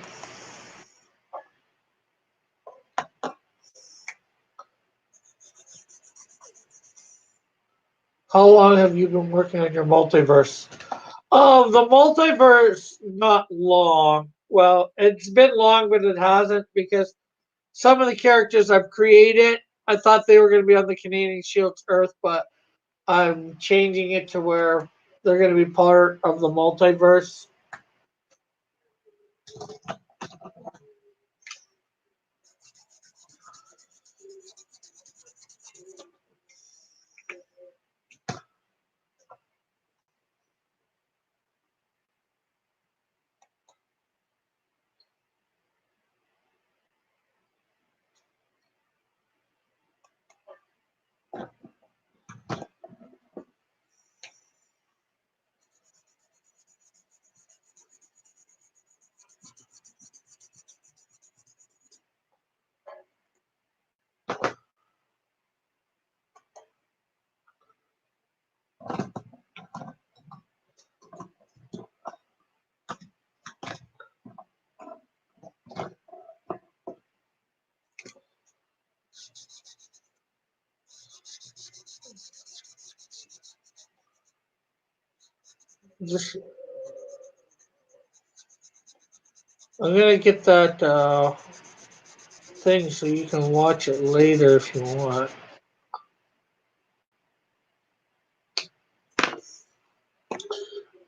How long have you been working on your multiverse? The multiverse, not long. Well, it's been long, but it hasn't because some of the characters I've created, I thought they were going to be on the Canadian Shield's Earth, but I'm changing it to where they're going to be part of the multiverse. Just, I'm going to get that thing so you can watch it later if you want.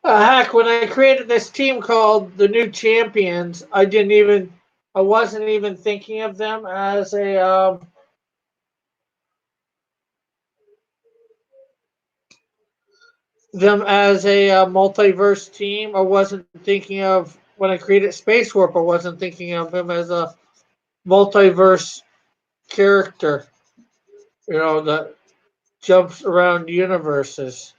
Heck, when I created this team called the New Champions, I wasn't even thinking of them as a multiverse team. I wasn't thinking of when I created Space Warp. I wasn't thinking of him as a multiverse character. That jumps around universes.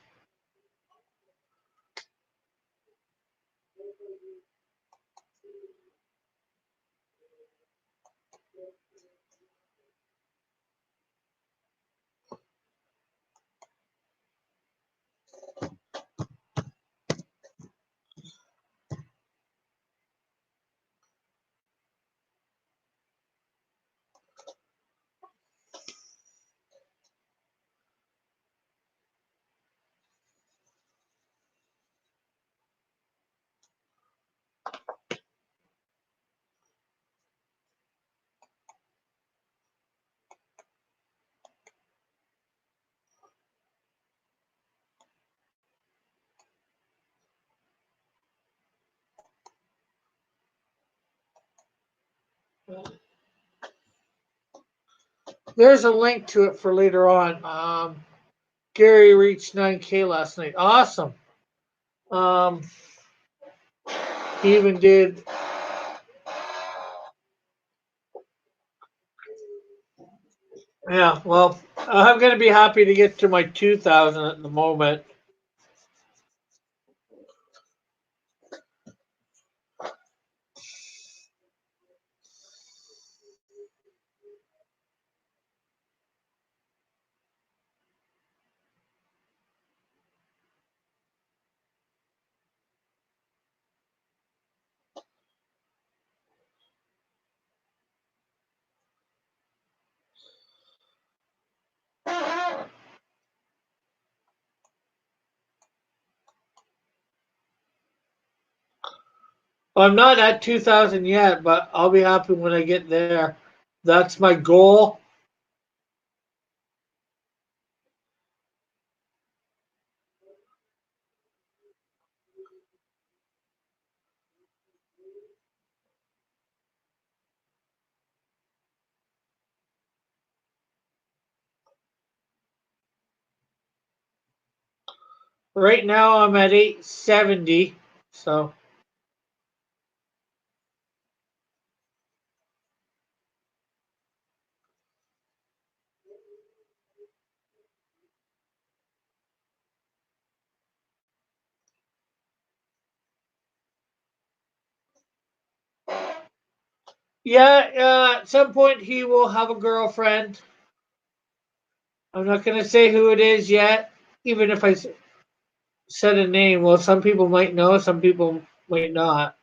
There's a link to it for later on. Gary reached 9K last night. Awesome. Um, he even did. Yeah, well, I'm going to be happy to get to my 2,000 at the moment. I'm not at 2,000 yet, but I'll be happy when I get there. That's my goal. Right now I'm at 870, so yeah. At some point he will have a girlfriend. I'm not gonna say who it is yet, even if I said a name. Well, some people might know, some people might not.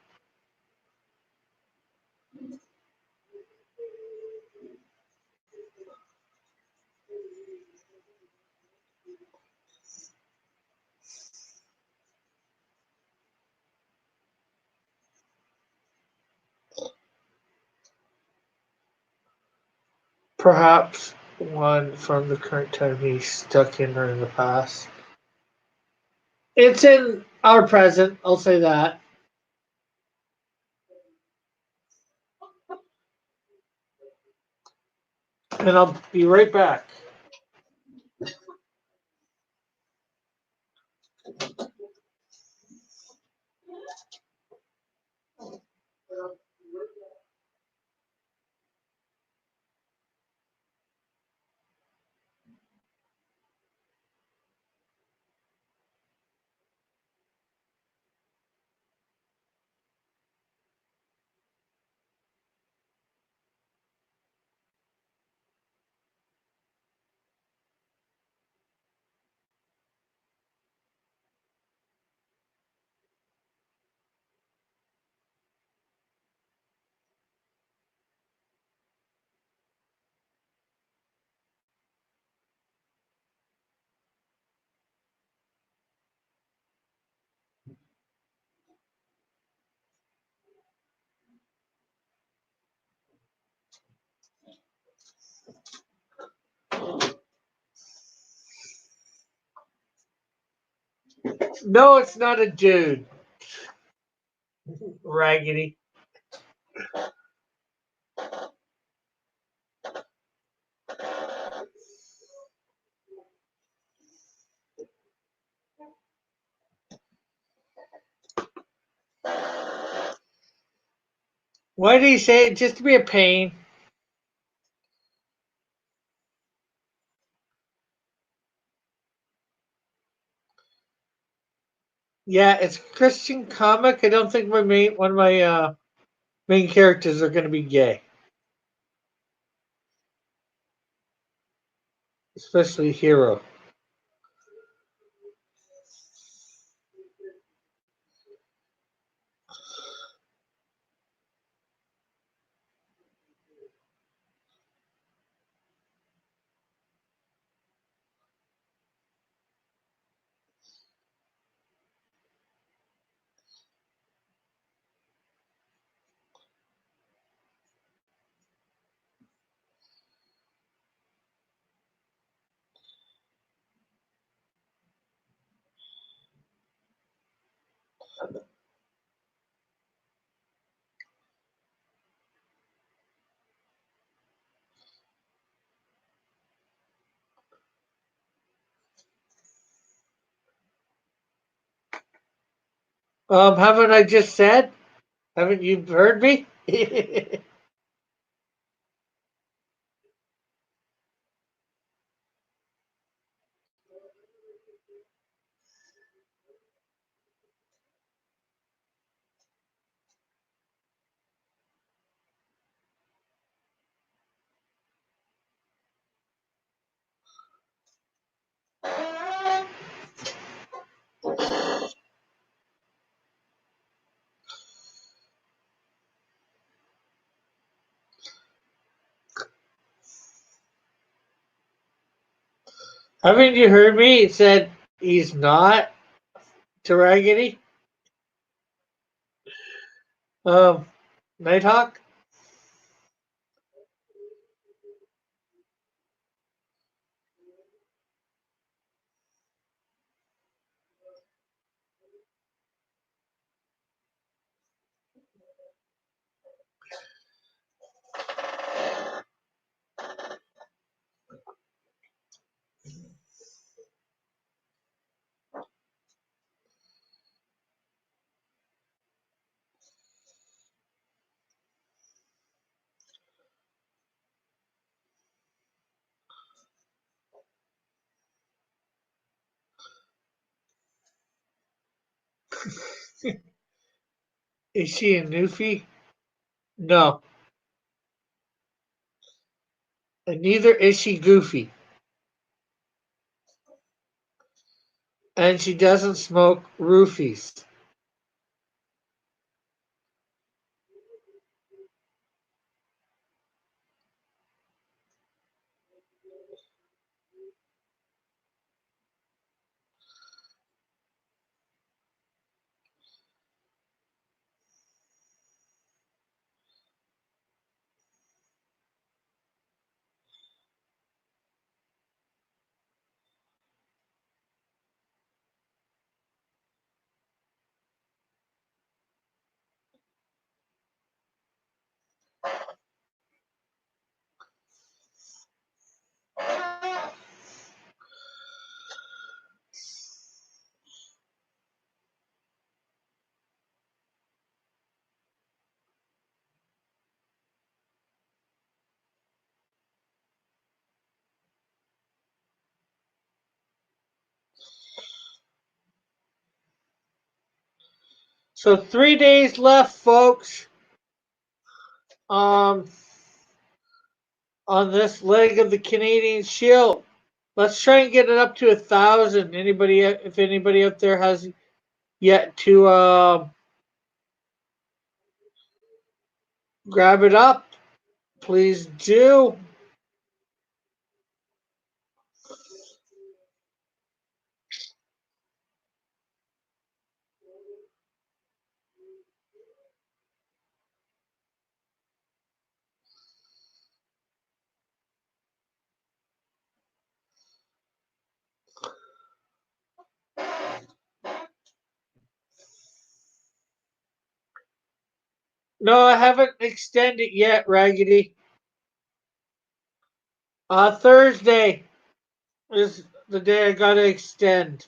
Perhaps one from the current time he's stuck in or in the past. It's in our present, I'll say that. And I'll be right back. No, it's not a dude. Raggedy. Why did he say it? Just to be a pain. Yeah, it's a Christian comic. I don't think one of my main characters are going to be gay, especially Hero. Haven't I just said? Haven't you heard me? Haven't you heard me? It said he's not to Raggedy. Um, Nighthawk. Is she a Newfie? No, and neither is she Goofy, and she doesn't smoke roofies. So 3 days left, folks. Um, on this leg of the Canadian Shield. Let's try and get it up to 1,000. Anybody, if anybody out there has yet to grab it up, please do. No, I haven't extended yet, Raggedy. Thursday is the day I gotta extend.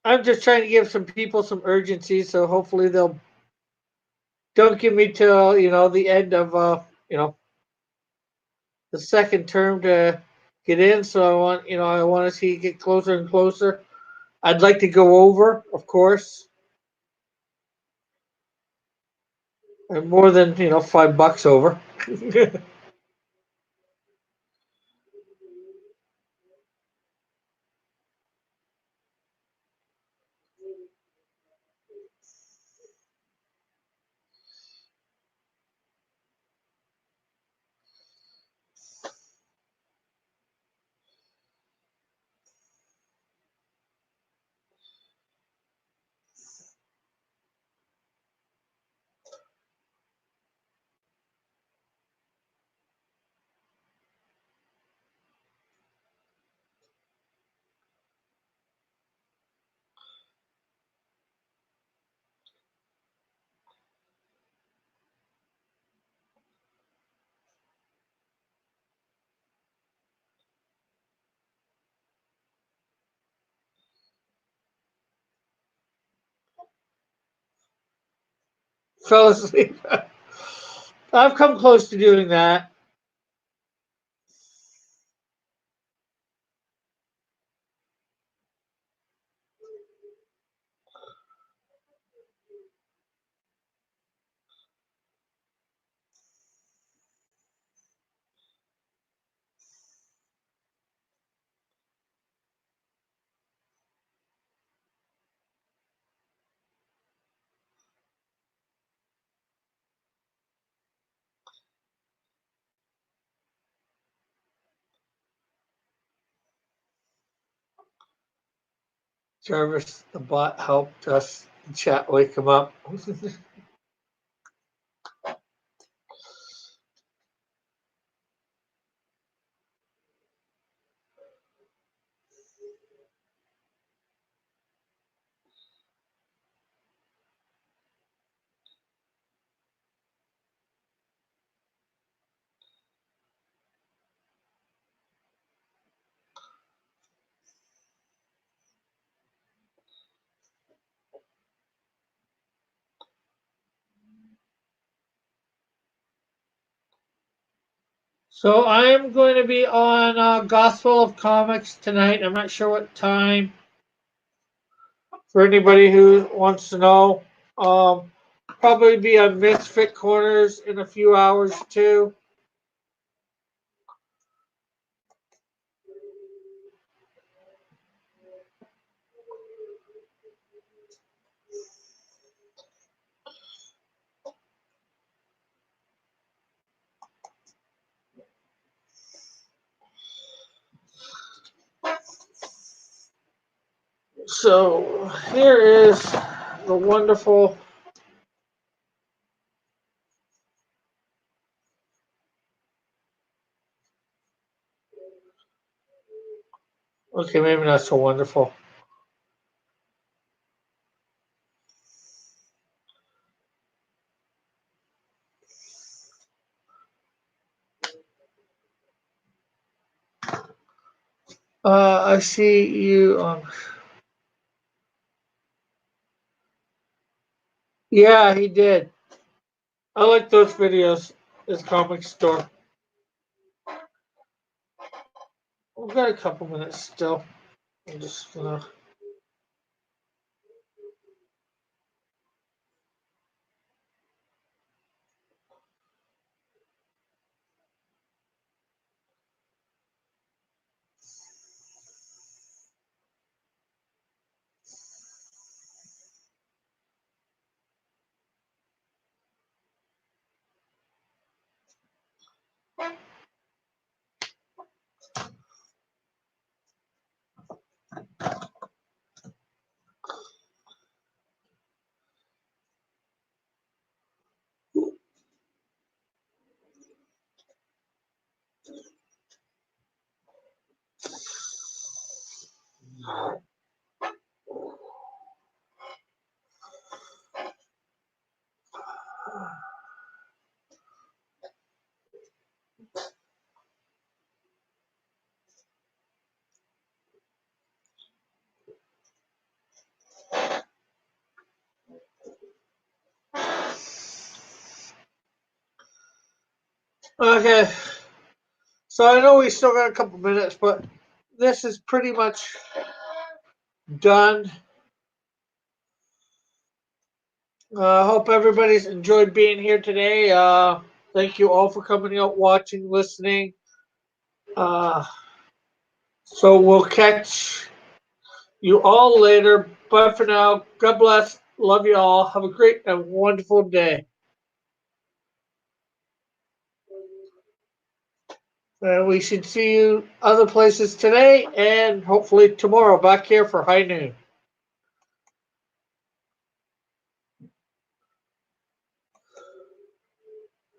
I'm just trying to give some people some urgency, so hopefully they'll don't give me till the end of the second term to get in. So I want to see it get closer and closer. I'd like to go over, of course, and more than $5 over. fell asleep. I've come close to doing that. Jarvis, the bot, helped us in chat wake him up. So I am going to be on Gospel of Comics tonight. I'm not sure what time. For anybody who wants to know, probably be on Misfit Corners in a few hours too. So here is the wonderful. Okay, maybe not so wonderful. I see you on. Yeah, he did. I like those videos. His comic store. We've got a couple minutes still. I'm just gonna. Okay. So I know we still got a couple minutes, but this is pretty much done. I hope everybody's enjoyed being here today. Thank you all for coming out, watching, listening. So we'll catch you all later. Bye for now. God bless. Love you all. Have a great and wonderful day. We should see you other places today and hopefully tomorrow back here for high noon.